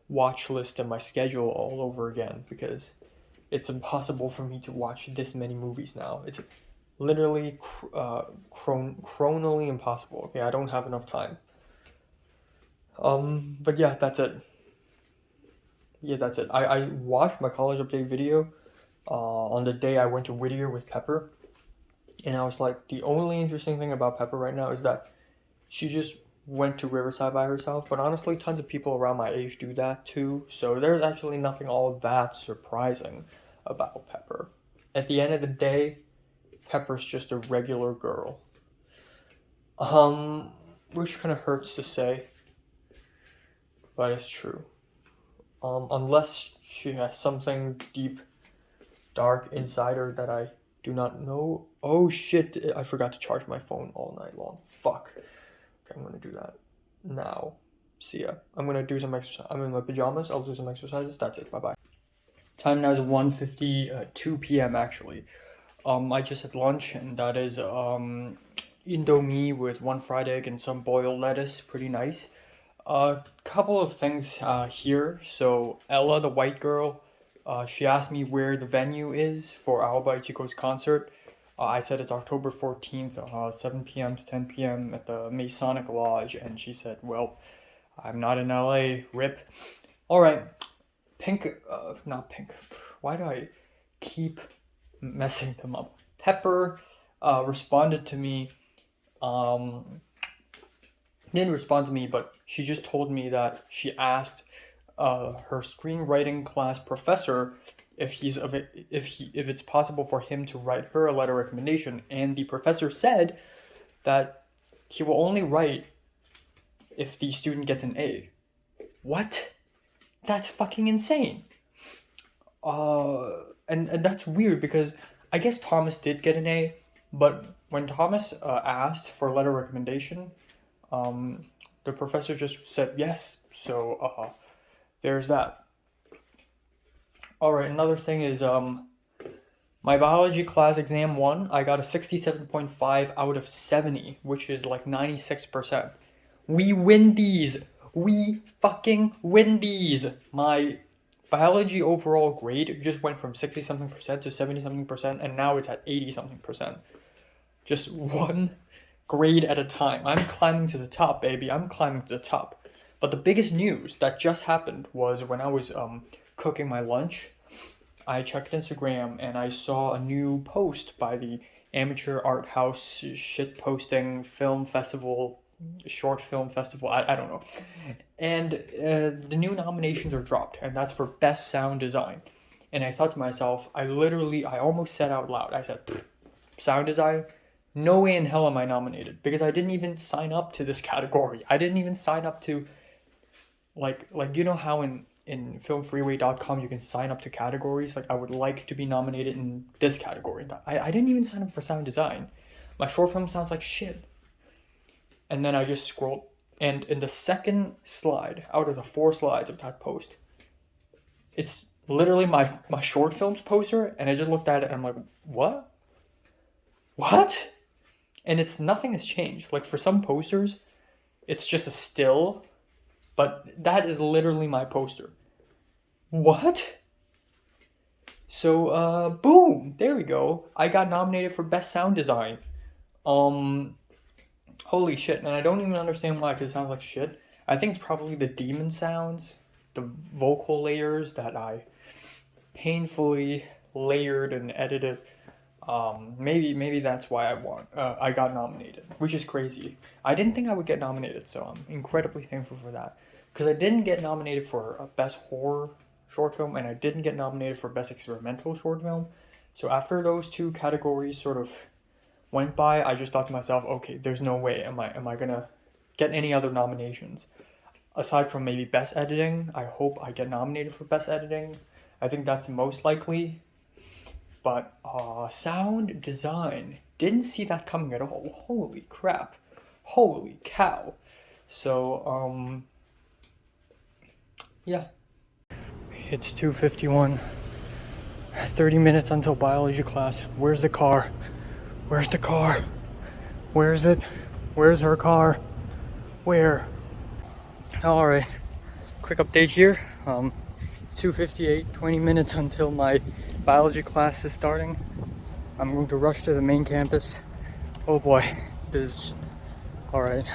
watch list and my schedule all over again, because it's impossible for me to watch this many movies now. It's literally chronally impossible. Okay, I don't have enough time. But yeah, that's it. I watched my college update video on the day I went to Whittier with Pepper, and I was like, the only interesting thing about Pepper right now is that she just went to Riverside by herself, but honestly, tons of people around my age do that too, so there's actually nothing all that surprising about Pepper. At the end of the day, Pepper's just a regular girl. Which kind of hurts to say, but it's true. Unless she has something deep, dark inside her that I do not know. Oh shit, I forgot to charge my phone all night long. Fuck. Okay, I'm gonna do that now. See ya. I'm gonna do some exercise. I'm in my pajamas. I'll do some exercises. That's it. Bye-bye. Time now is 1:52 p.m. actually. I just had lunch, and that is Indomie with 1 fried egg and some boiled lettuce. Pretty nice. A couple of things here. So Ella, the white girl, she asked me where the venue is for Aoba Ichigo's concert. I said it's October 14th, 7 p.m. to 10 p.m. at the Masonic Lodge, and she said, well, I'm not in LA, rip. Alright, not Pink, why do I keep messing them up? Pepper responded to me, didn't respond to me, but she just told me that she asked her screenwriting class professor if it's possible for him to write her a letter of recommendation, and the professor said that he will only write if the student gets an A. What? That's fucking insane. And that's weird because I guess Thomas did get an A, but when Thomas asked for a letter of recommendation, the professor just said yes. So there's that. Alright, another thing is my biology class exam 1, I got a 67.5 out of 70, which is like 96%. We win these! We fucking win these! My biology overall grade just went from 60-something% to 70-something%, and now it's at 80-something%. Just one grade at a time. I'm climbing to the top, baby. I'm climbing to the top. But the biggest news that just happened was when I was cooking my lunch, I checked Instagram and I saw a new post by the Amateur Art House shit posting film festival, short film festival, I don't know. And the new nominations are dropped, and that's for Best Sound Design. And I thought to myself, I almost said out loud, I said, sound design? No way in hell am I nominated, because I didn't even sign up to this category. I didn't even sign up to, like you know how in filmfreeway.com you can sign up to categories? Like, I would like to be nominated in this category. I didn't even sign up for sound design. My short film sounds like shit. And then I just scrolled, and in the second slide out of the 4 slides of that post, it's literally my short films poster, and I just looked at it and I'm like, what? What? And it's nothing has changed. Like for some posters, it's just a still, but that is literally my poster. What? So boom, there we go. I got nominated for Best Sound Design. Holy shit, and I don't even understand why, because it sounds like shit. I think it's probably the demon sounds, the vocal layers that I painfully layered and edited. Maybe that's why I got nominated, which is crazy. I didn't think I would get nominated, so I'm incredibly thankful for that. Because I didn't get nominated for a Best Horror Short Film, and I didn't get nominated for Best Experimental Short Film. So after those 2 categories sort of went by, I just thought to myself, okay, there's no way am I gonna get any other nominations. Aside from maybe Best Editing, I hope I get nominated for Best Editing. I think that's most likely. But sound design, didn't see that coming at all. Holy crap. Holy cow. So, yeah. It's 2:51. 30 minutes until biology class. Where's the car? Where's the car? Where is it? Where's her car? Where? Alright. Quick update here. It's 2:58, 20 minutes until my biology class is starting. I'm going to rush to the main campus. Oh boy, this is alright.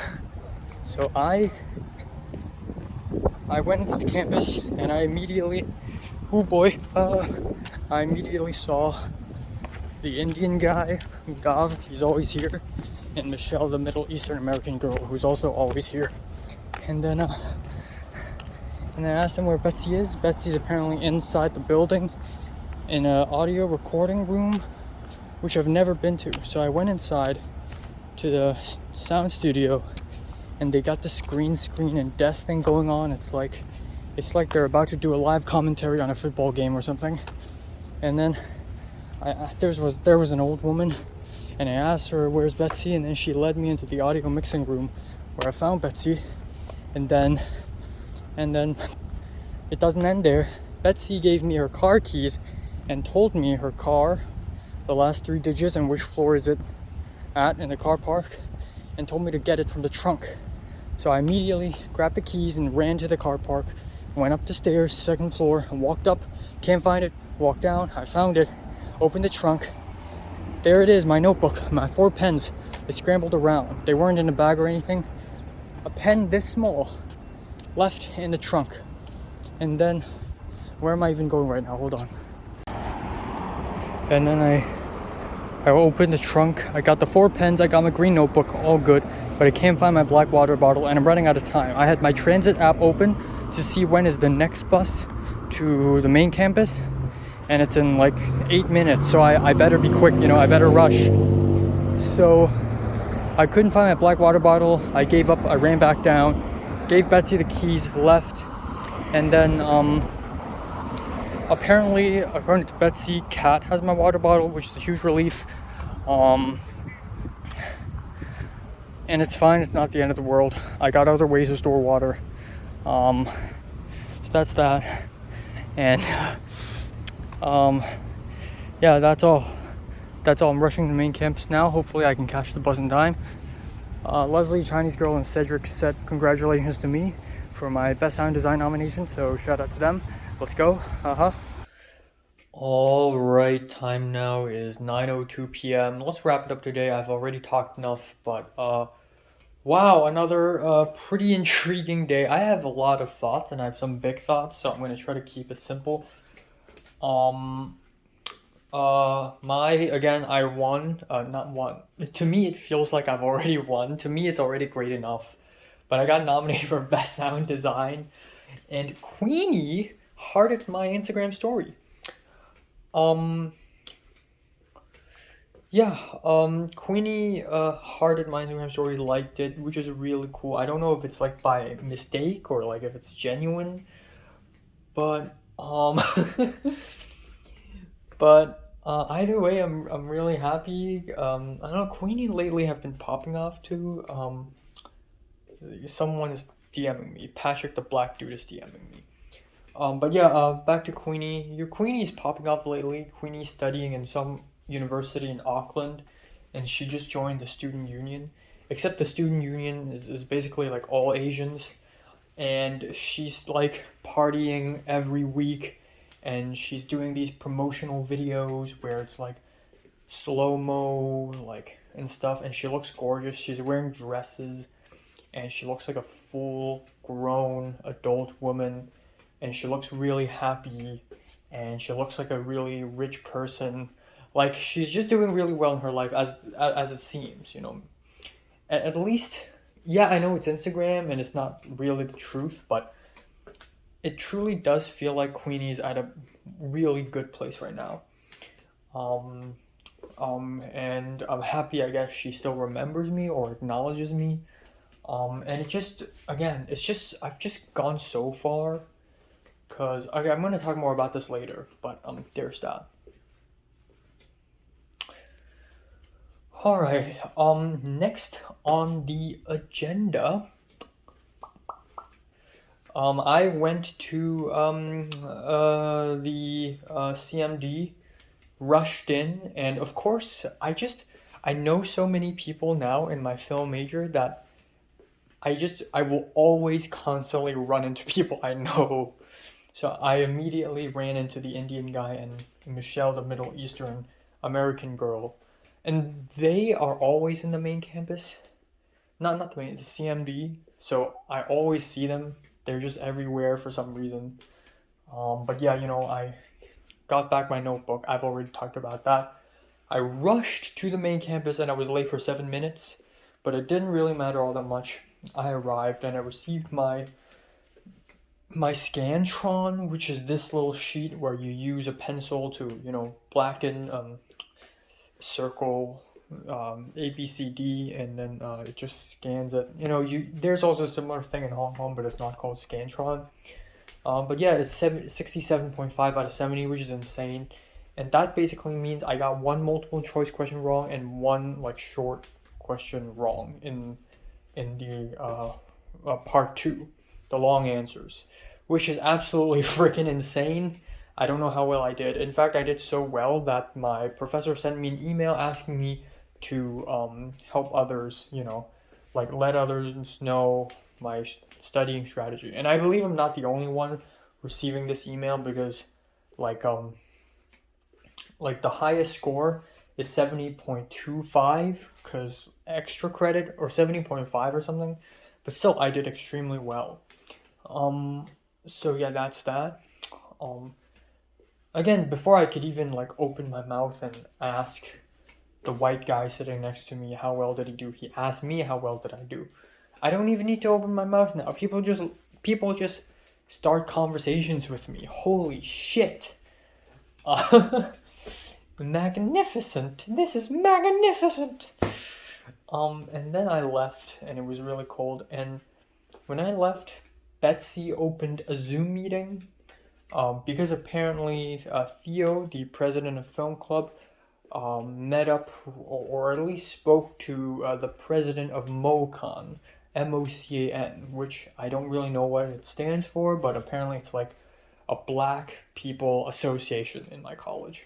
So I went into the campus and I immediately saw the Indian guy, Gav, he's always here, and Michelle, the Middle Eastern American girl, who's also always here. And then I asked him where Betsy is. Betsy's apparently inside the building in an audio recording room, which I've never been to. So I went inside to the sound studio, and they got the screen and desk thing going on. It's like they're about to do a live commentary on a football game or something. And then there was an old woman, and I asked her where's Betsy, and then she led me into the audio mixing room where I found Betsy. And then it doesn't end there. Betsy gave me her car keys and told me her car, the last 3 digits and which floor is it at in the car park, and told me to get it from the trunk. So I immediately grabbed the keys and ran to the car park, went up the stairs, 2nd floor, and walked up, can't find it, walked down, I found it, opened the trunk. There it is, my notebook, my 4 pens. They scrambled around. They weren't in a bag or anything. A pen this small left in the trunk. And then, where am I even going right now? Hold on. And then I opened the trunk. I got the 4 pens. I got my green notebook, all good. But I can't find my black water bottle, and I'm running out of time. I had my transit app open to see when is the next bus to the main campus, and it's in like 8 minutes. So I better be quick. I better rush. So I couldn't find my black water bottle. I gave up. I ran back down, gave Betsy the keys, left, and then apparently, according to Betsy, Kat has my water bottle, which is a huge relief. And it's fine. It's not the end of the world. I got other ways to store water. So that's that. And yeah, that's all. I'm rushing to the main campus now. Hopefully I can catch the bus in time. Leslie, Chinese girl, and Cedric said congratulations to me for my Best Sound Design nomination, so shout out to them. Let's go. All right, time now is 9:02 p.m. Let's wrap it up today. I've already talked enough, but wow, another pretty intriguing day. I have a lot of thoughts, and I have some big thoughts, so I'm going to try to keep it simple. I won, not won. To me, it feels like I've already won. To me, it's already great enough. But I got nominated for Best Sound Design, and Queenie hearted my Instagram story. Queenie hearted my Instagram story, liked it, which is really cool. I don't know if it's like by mistake or like if it's genuine, but either way, I'm really happy. I don't know, Queenie lately have been popping off too. someone is DMing me. Patrick the Black Dude is DMing me. But yeah, back to Queenie. Your Queenie's popping up lately. Queenie's studying in some university in Auckland, and she just joined the student union. Except the student union is basically like all Asians, and she's like partying every week, and she's doing these promotional videos where it's like slow-mo like and stuff, and she looks gorgeous. She's wearing dresses, and she looks like a full grown adult woman, and she looks really happy, and she looks like a really rich person. Like she's just doing really well in her life, as it seems, you know. At least, yeah, I know it's Instagram and it's not really the truth, but it truly does feel like Queenie's at a really good place right now. Um, and I'm happy, I guess, she still remembers me or acknowledges me. And it just, again, it's just, I've just gone so far. Because, okay, I'm going to talk more about this later, but there's that. Alright, next on the agenda, I went to the CMD, rushed in, and of course, I know so many people now in my film major that I will always constantly run into people I know. So I immediately ran into the Indian guy and Michelle, the Middle Eastern American girl. And they are always in the main campus. Not the main, the CMD. So I always see them. They're just everywhere for some reason. But yeah, you know, I got back my notebook. I've already talked about that. I rushed to the main campus and I was late for 7 minutes. But it didn't really matter all that much. I arrived and I received my Scantron, which is this little sheet where you use a pencil to, you know, blacken, circle, A, B, C, D, and then it just scans it. You know, there's also a similar thing in Hong Kong, but it's not called Scantron. But yeah, it's 67.5 out of 70, which is insane. And that basically means I got one multiple choice question wrong and one like short question wrong in the part 2, the long answers, which is absolutely freaking insane. I don't know how well I did. In fact, I did so well that my professor sent me an email asking me to help others, you know, like let others know my studying strategy. And I believe I'm not the only one receiving this email because like the highest score is 70.25 because extra credit, or 70.5 or something. But still, I did extremely well. So yeah, that's that. Again, before I could even like open my mouth and ask the white guy sitting next to me how well did he do, he asked me how well did I do. I don't even need to open my mouth now. People just start conversations with me. Holy shit. Magnificent. This is magnificent. And then I left and it was really cold, and when I left, Betsy opened a Zoom meeting because apparently Theo, the president of Film Club, met up or at least spoke to the president of MOCAN, MOCAN, which I don't really know what it stands for, but apparently it's like a Black People Association in my college.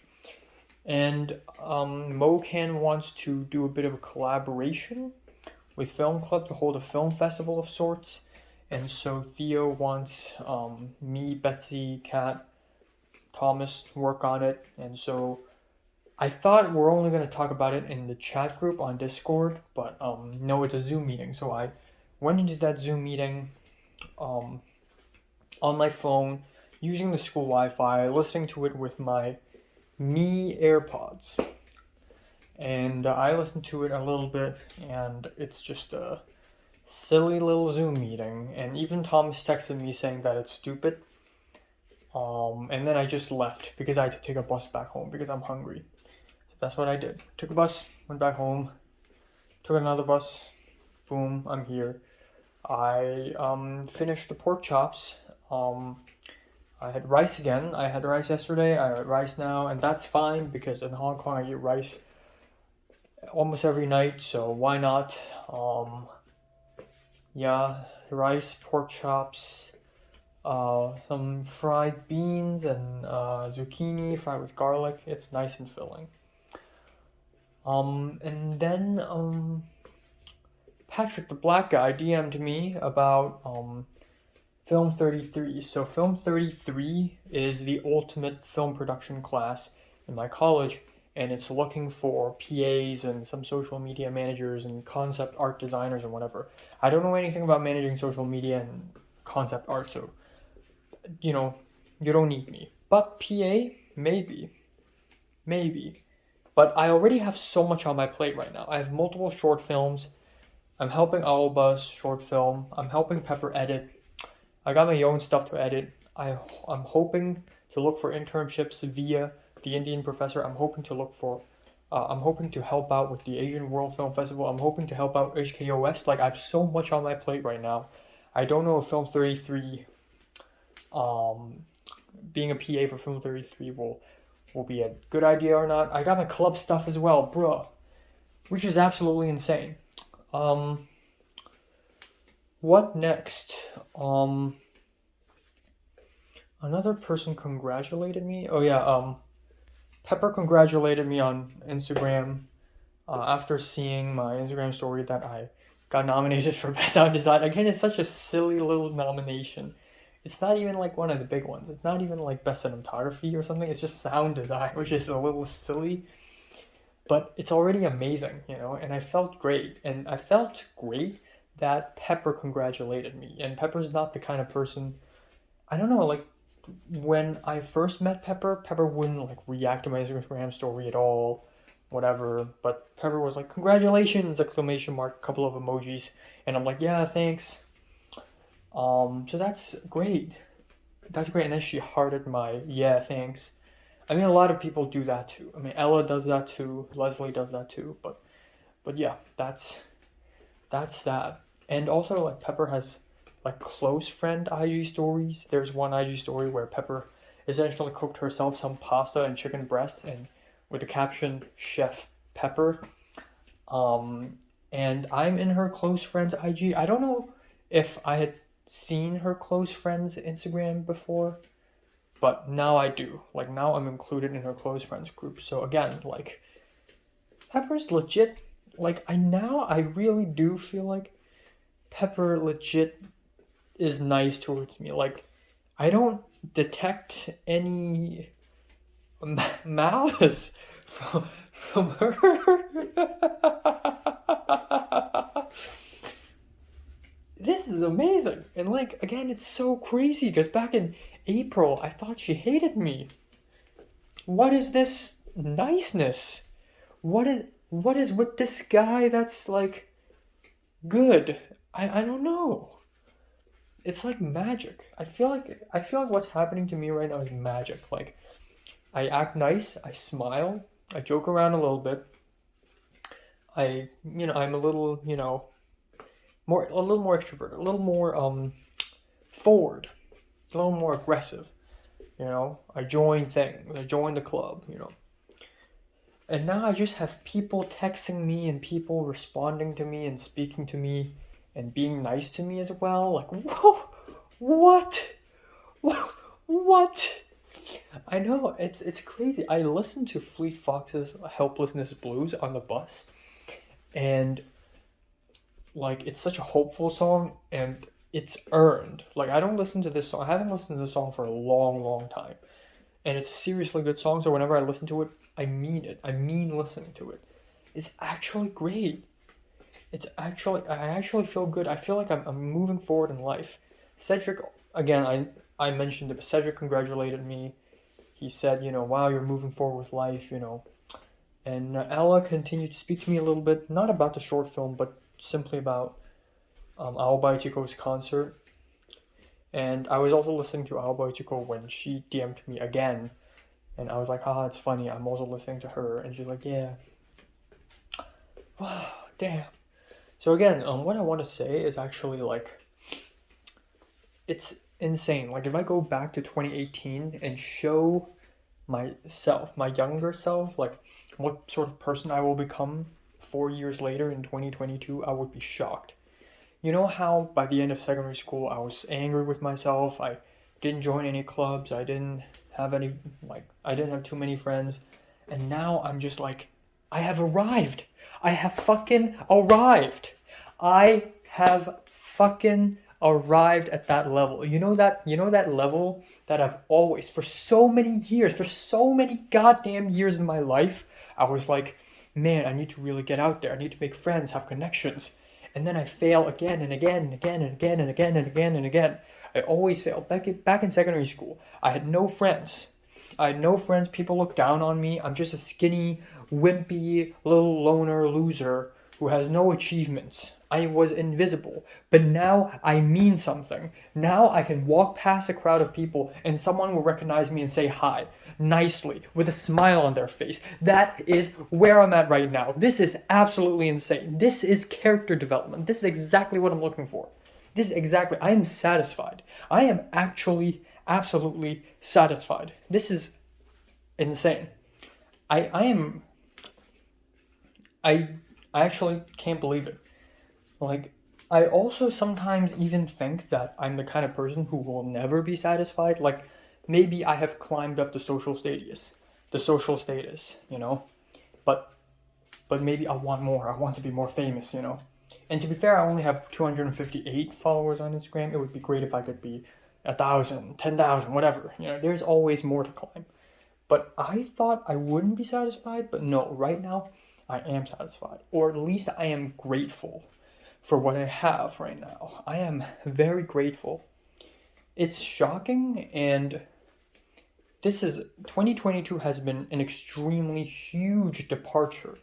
And MOCAN wants to do a bit of a collaboration with Film Club to hold a film festival of sorts. And so Theo wants me, Betsy, Kat, Thomas to work on it. And so I thought we're only going to talk about it in the chat group on Discord, but no, it's a Zoom meeting. So I went into that Zoom meeting on my phone, using the school Wi-Fi, listening to it with my Me AirPods. And I listened to it a little bit, and it's just a silly little Zoom meeting. And even Thomas texted me saying that it's stupid. And then I just left because I had to take a bus back home because I'm hungry. So that's what I did. Took a bus, went back home, took another bus, boom, I'm here. I finished the pork chops. I had rice again. I had rice yesterday, I had rice now, and that's fine because in Hong Kong I eat rice almost every night, so why not? Yeah, rice, pork chops, some fried beans, and zucchini fried with garlic. It's nice and filling. And then Patrick, the black guy, DM'd me about Film 33. So Film 33 is the ultimate film production class in my college, and it's looking for PAs and some social media managers and concept art designers and whatever. I don't know anything about managing social media and concept art, so you know, you don't need me. But PA, maybe, maybe. But I already have so much on my plate right now. I have multiple short films. I'm helping Alba's short film. I'm helping Pepper edit. I got my own stuff to edit. I'm hoping to look for internships via the Indian professor. I'm hoping to help out with the Asian World Film Festival. I'm hoping to help out HKOS. Like, I have so much on my plate right now. I don't know if Film 33, being a PA for Film 33 will be a good idea or not. I got my club stuff as well, bruh, which is absolutely insane. What next? Another person congratulated me. Oh yeah, Pepper congratulated me on Instagram after seeing my Instagram story that I got nominated for Best Sound Design. Again, it's such a silly little nomination. It's not even like one of the big ones. It's not even like Best Cinematography or something. It's just Sound Design, which is a little silly. But it's already amazing, and I felt great. And I felt great that Pepper congratulated me. And Pepper's not the kind of person, I don't know, like when I first met Pepper, Pepper wouldn't like react to my Instagram story at all, whatever. But Pepper was like, "Congratulations!" exclamation mark, couple of emojis, and I'm like, "Yeah, thanks." So that's great. That's great. And then she hearted my "yeah, thanks." I mean, a lot of people do that too. I mean, Ella does that too. Leslie does that too. But yeah, that's that. And also, like Pepper has like close friend IG stories. There's one IG story where Pepper essentially cooked herself some pasta and chicken breast, and with the caption "Chef Pepper." And I'm in her close friends IG. I don't know if I had seen her close friends Instagram before, but now I do. Like now I'm included in her close friends group. So again, like Pepper's legit. Like I really do feel like Pepper legit is nice towards me. Like I don't detect any malice from her. This is amazing. And like again, it's so crazy because back in April, I thought she hated me. What is this niceness? What is with this guy that's like good? I don't know. It's like magic. I feel like what's happening to me right now is magic. Like I act nice, I smile, I joke around a little bit. I'm a little, a little more extrovert, a little more forward, a little more aggressive. I join things, I join the club. And now I just have people texting me and people responding to me and speaking to me and being nice to me as well. Like, whoa, what? What? I know, it's crazy. I listened to Fleet Fox's Helplessness Blues on the bus, and like it's such a hopeful song and it's earned. Like I don't listen to this song. I haven't listened to this song for a long, long time. And it's a seriously good song, so whenever I listen to it, I mean it. I mean listening to it. It's actually great. I actually feel good. I feel like I'm moving forward in life. Cedric, again, I mentioned it, but Cedric congratulated me. He said, wow, you're moving forward with life. And Ella continued to speak to me a little bit, not about the short film, but simply about Aoba Ichiko's concert. And I was also listening to Aoba Ichiko when she DM'd me again. And I was like, haha, it's funny. I'm also listening to her. And she's like, yeah. Wow, damn. So again, what I want to say is actually like, it's insane. Like if I go back to 2018 and show myself, my younger self, like what sort of person I will become 4 years later in 2022, I would be shocked. You know how by the end of secondary school I was angry with myself. I didn't join any clubs. I didn't have any I didn't have too many friends. And now I'm just like, I have arrived. I have fucking arrived. I have fucking arrived at that level. You know that level that I've always, for so many years, for so many goddamn years in my life, I was like, man, I need to really get out there. I need to make friends, have connections. And then I fail again and again and again and again and again and again and again. I always fail. Back in secondary school, I had no friends. I had no friends. People look down on me. I'm just a skinny, wimpy, little loner loser who has no achievements. I was invisible. But now I mean something. Now I can walk past a crowd of people and someone will recognize me and say hi, nicely, with a smile on their face. That is where I'm at right now. This is absolutely insane. This is character development. This is exactly what I'm looking for. I am satisfied. I am actually absolutely satisfied. This is insane. I am I actually can't believe it. Like, I also sometimes even think that I'm the kind of person who will never be satisfied. Like, maybe I have climbed up the social status, But maybe I want more. I want to be more famous, And to be fair, I only have 258 followers on Instagram. It would be great if I could be 1,000, 10,000, whatever. There's always more to climb. But I thought I wouldn't be satisfied, but no, right now I am satisfied. Or at least I am grateful for what I have right now. I am very grateful. It's shocking, and 2022 has been an extremely huge departure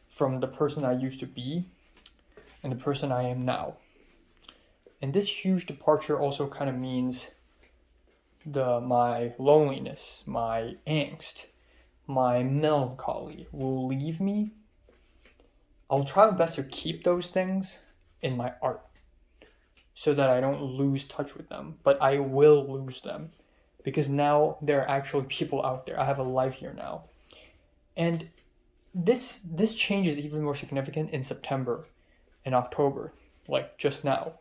from the person I used to be and the person I am now. And this huge departure also kind of means my loneliness, my angst, my melancholy will leave me. I'll try my best to keep those things in my art so that I don't lose touch with them, but I will lose them because now there are actually people out there. I have a life here now. And this change is even more significant in September and October, like just now.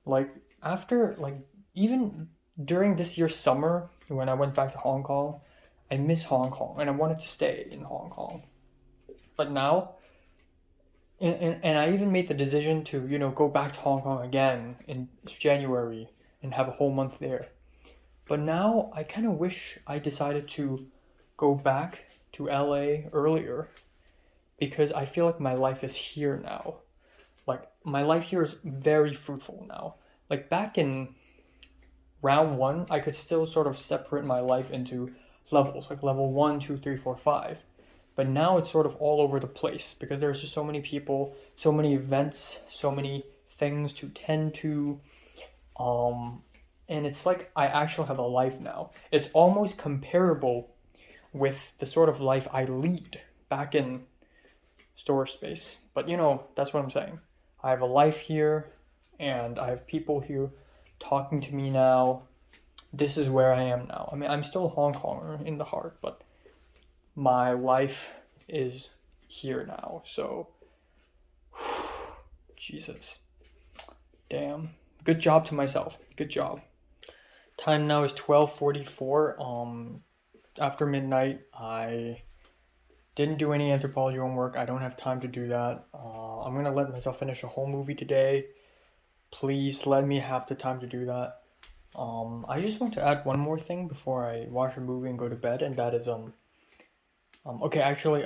Like after, like even during this year's summer, when I went back to Hong Kong, I miss Hong Kong and I wanted to stay in Hong Kong. But now, and I even made the decision to, go back to Hong Kong again in January and have a whole month there. But now I kind of wish I decided to go back to LA earlier because I feel like my life is here now. Like my life here is very fruitful now. Like back in round one, I could still sort of separate my life into levels, like level 1, 2, 3, 4, 5. But now it's sort of all over the place because there's just so many people, so many events, so many things to tend to. And it's like I actually have a life now. It's almost comparable with the sort of life I lead back in storage space. But that's what I'm saying. I have a life here and I have people here talking to me now. This is where I am now. I mean, I'm still a Hong Konger in the heart, but my life is here now. So, Jesus. Damn. Good job to myself. Good job. Time now is 12:44. After midnight, I didn't do any anthropology homework. I don't have time to do that. I'm going to let myself finish a whole movie today. Please let me have the time to do that. I just want to add one more thing before I watch a movie and go to bed, and that is okay, actually,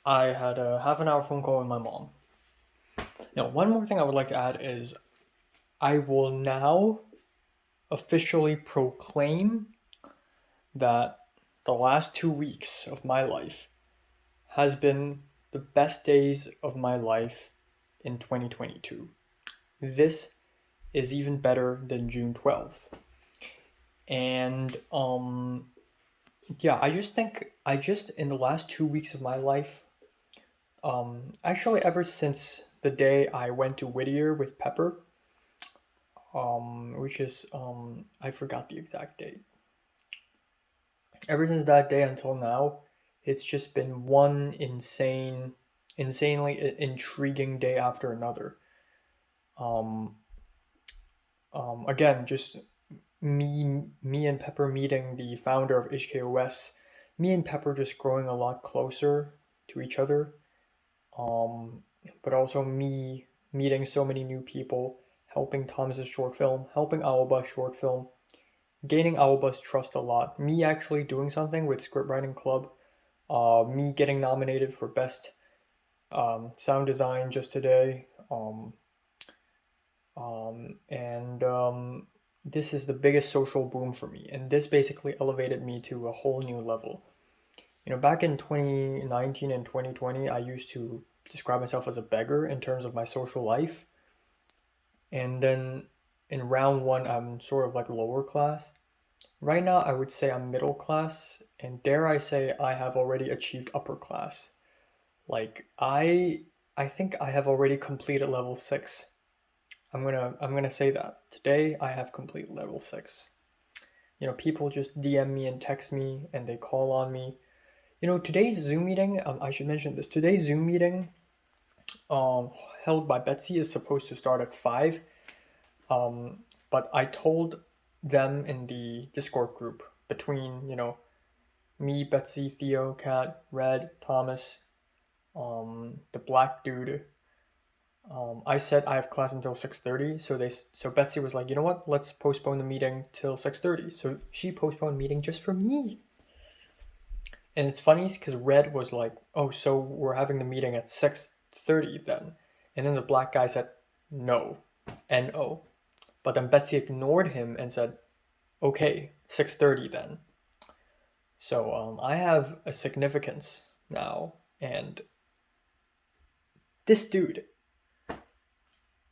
I had a half an hour phone call with my mom. Now, one more thing I would like to add is I will now officially proclaim that the last 2 weeks of my life has been the best days of my life in 2022. This is even better than June 12th. And yeah, I just think in the last 2 weeks of my life, actually ever since the day I went to Whittier with Pepper, which is I forgot the exact date. Ever since that day until now, it's just been one insanely intriguing day after another. Um, Again, just me and Pepper meeting the founder of HKOS, me and Pepper just growing a lot closer to each other. Um, but also me meeting so many new people, helping Thomas's short film, helping Alba's short film, gaining Alba's trust a lot. Me actually doing something with Scriptwriting Club, me getting nominated for best sound design just today. And This is the biggest social boom for me, and this basically elevated me to a whole new level. Back in 2019 and 2020, I used to describe myself as a beggar in terms of my social life. And then in round one, I'm sort of like lower class. Right now, I would say I'm middle class, and dare I say I have already achieved upper class. Like I think I have already completed level 6. I'm gonna say that. Today I have completed level 6. People just DM me and text me and they call on me. Today's Zoom meeting, I should mention this. Today's Zoom meeting, um, held by Betsy, is supposed to start at 5. But I told them in the Discord group between, me, Betsy, Theo, Kat, Red, Thomas, the black dude. I said I have class until 6:30, so Betsy was like, you know what? Let's postpone the meeting till 6:30. So she postponed meeting just for me. And it's funny because Red was like, "Oh, so we're having the meeting at 6:30 then," and then the black guy said, "No, no." But then Betsy ignored him and said, "Okay, 6:30 then." So I have a significance now, and this dude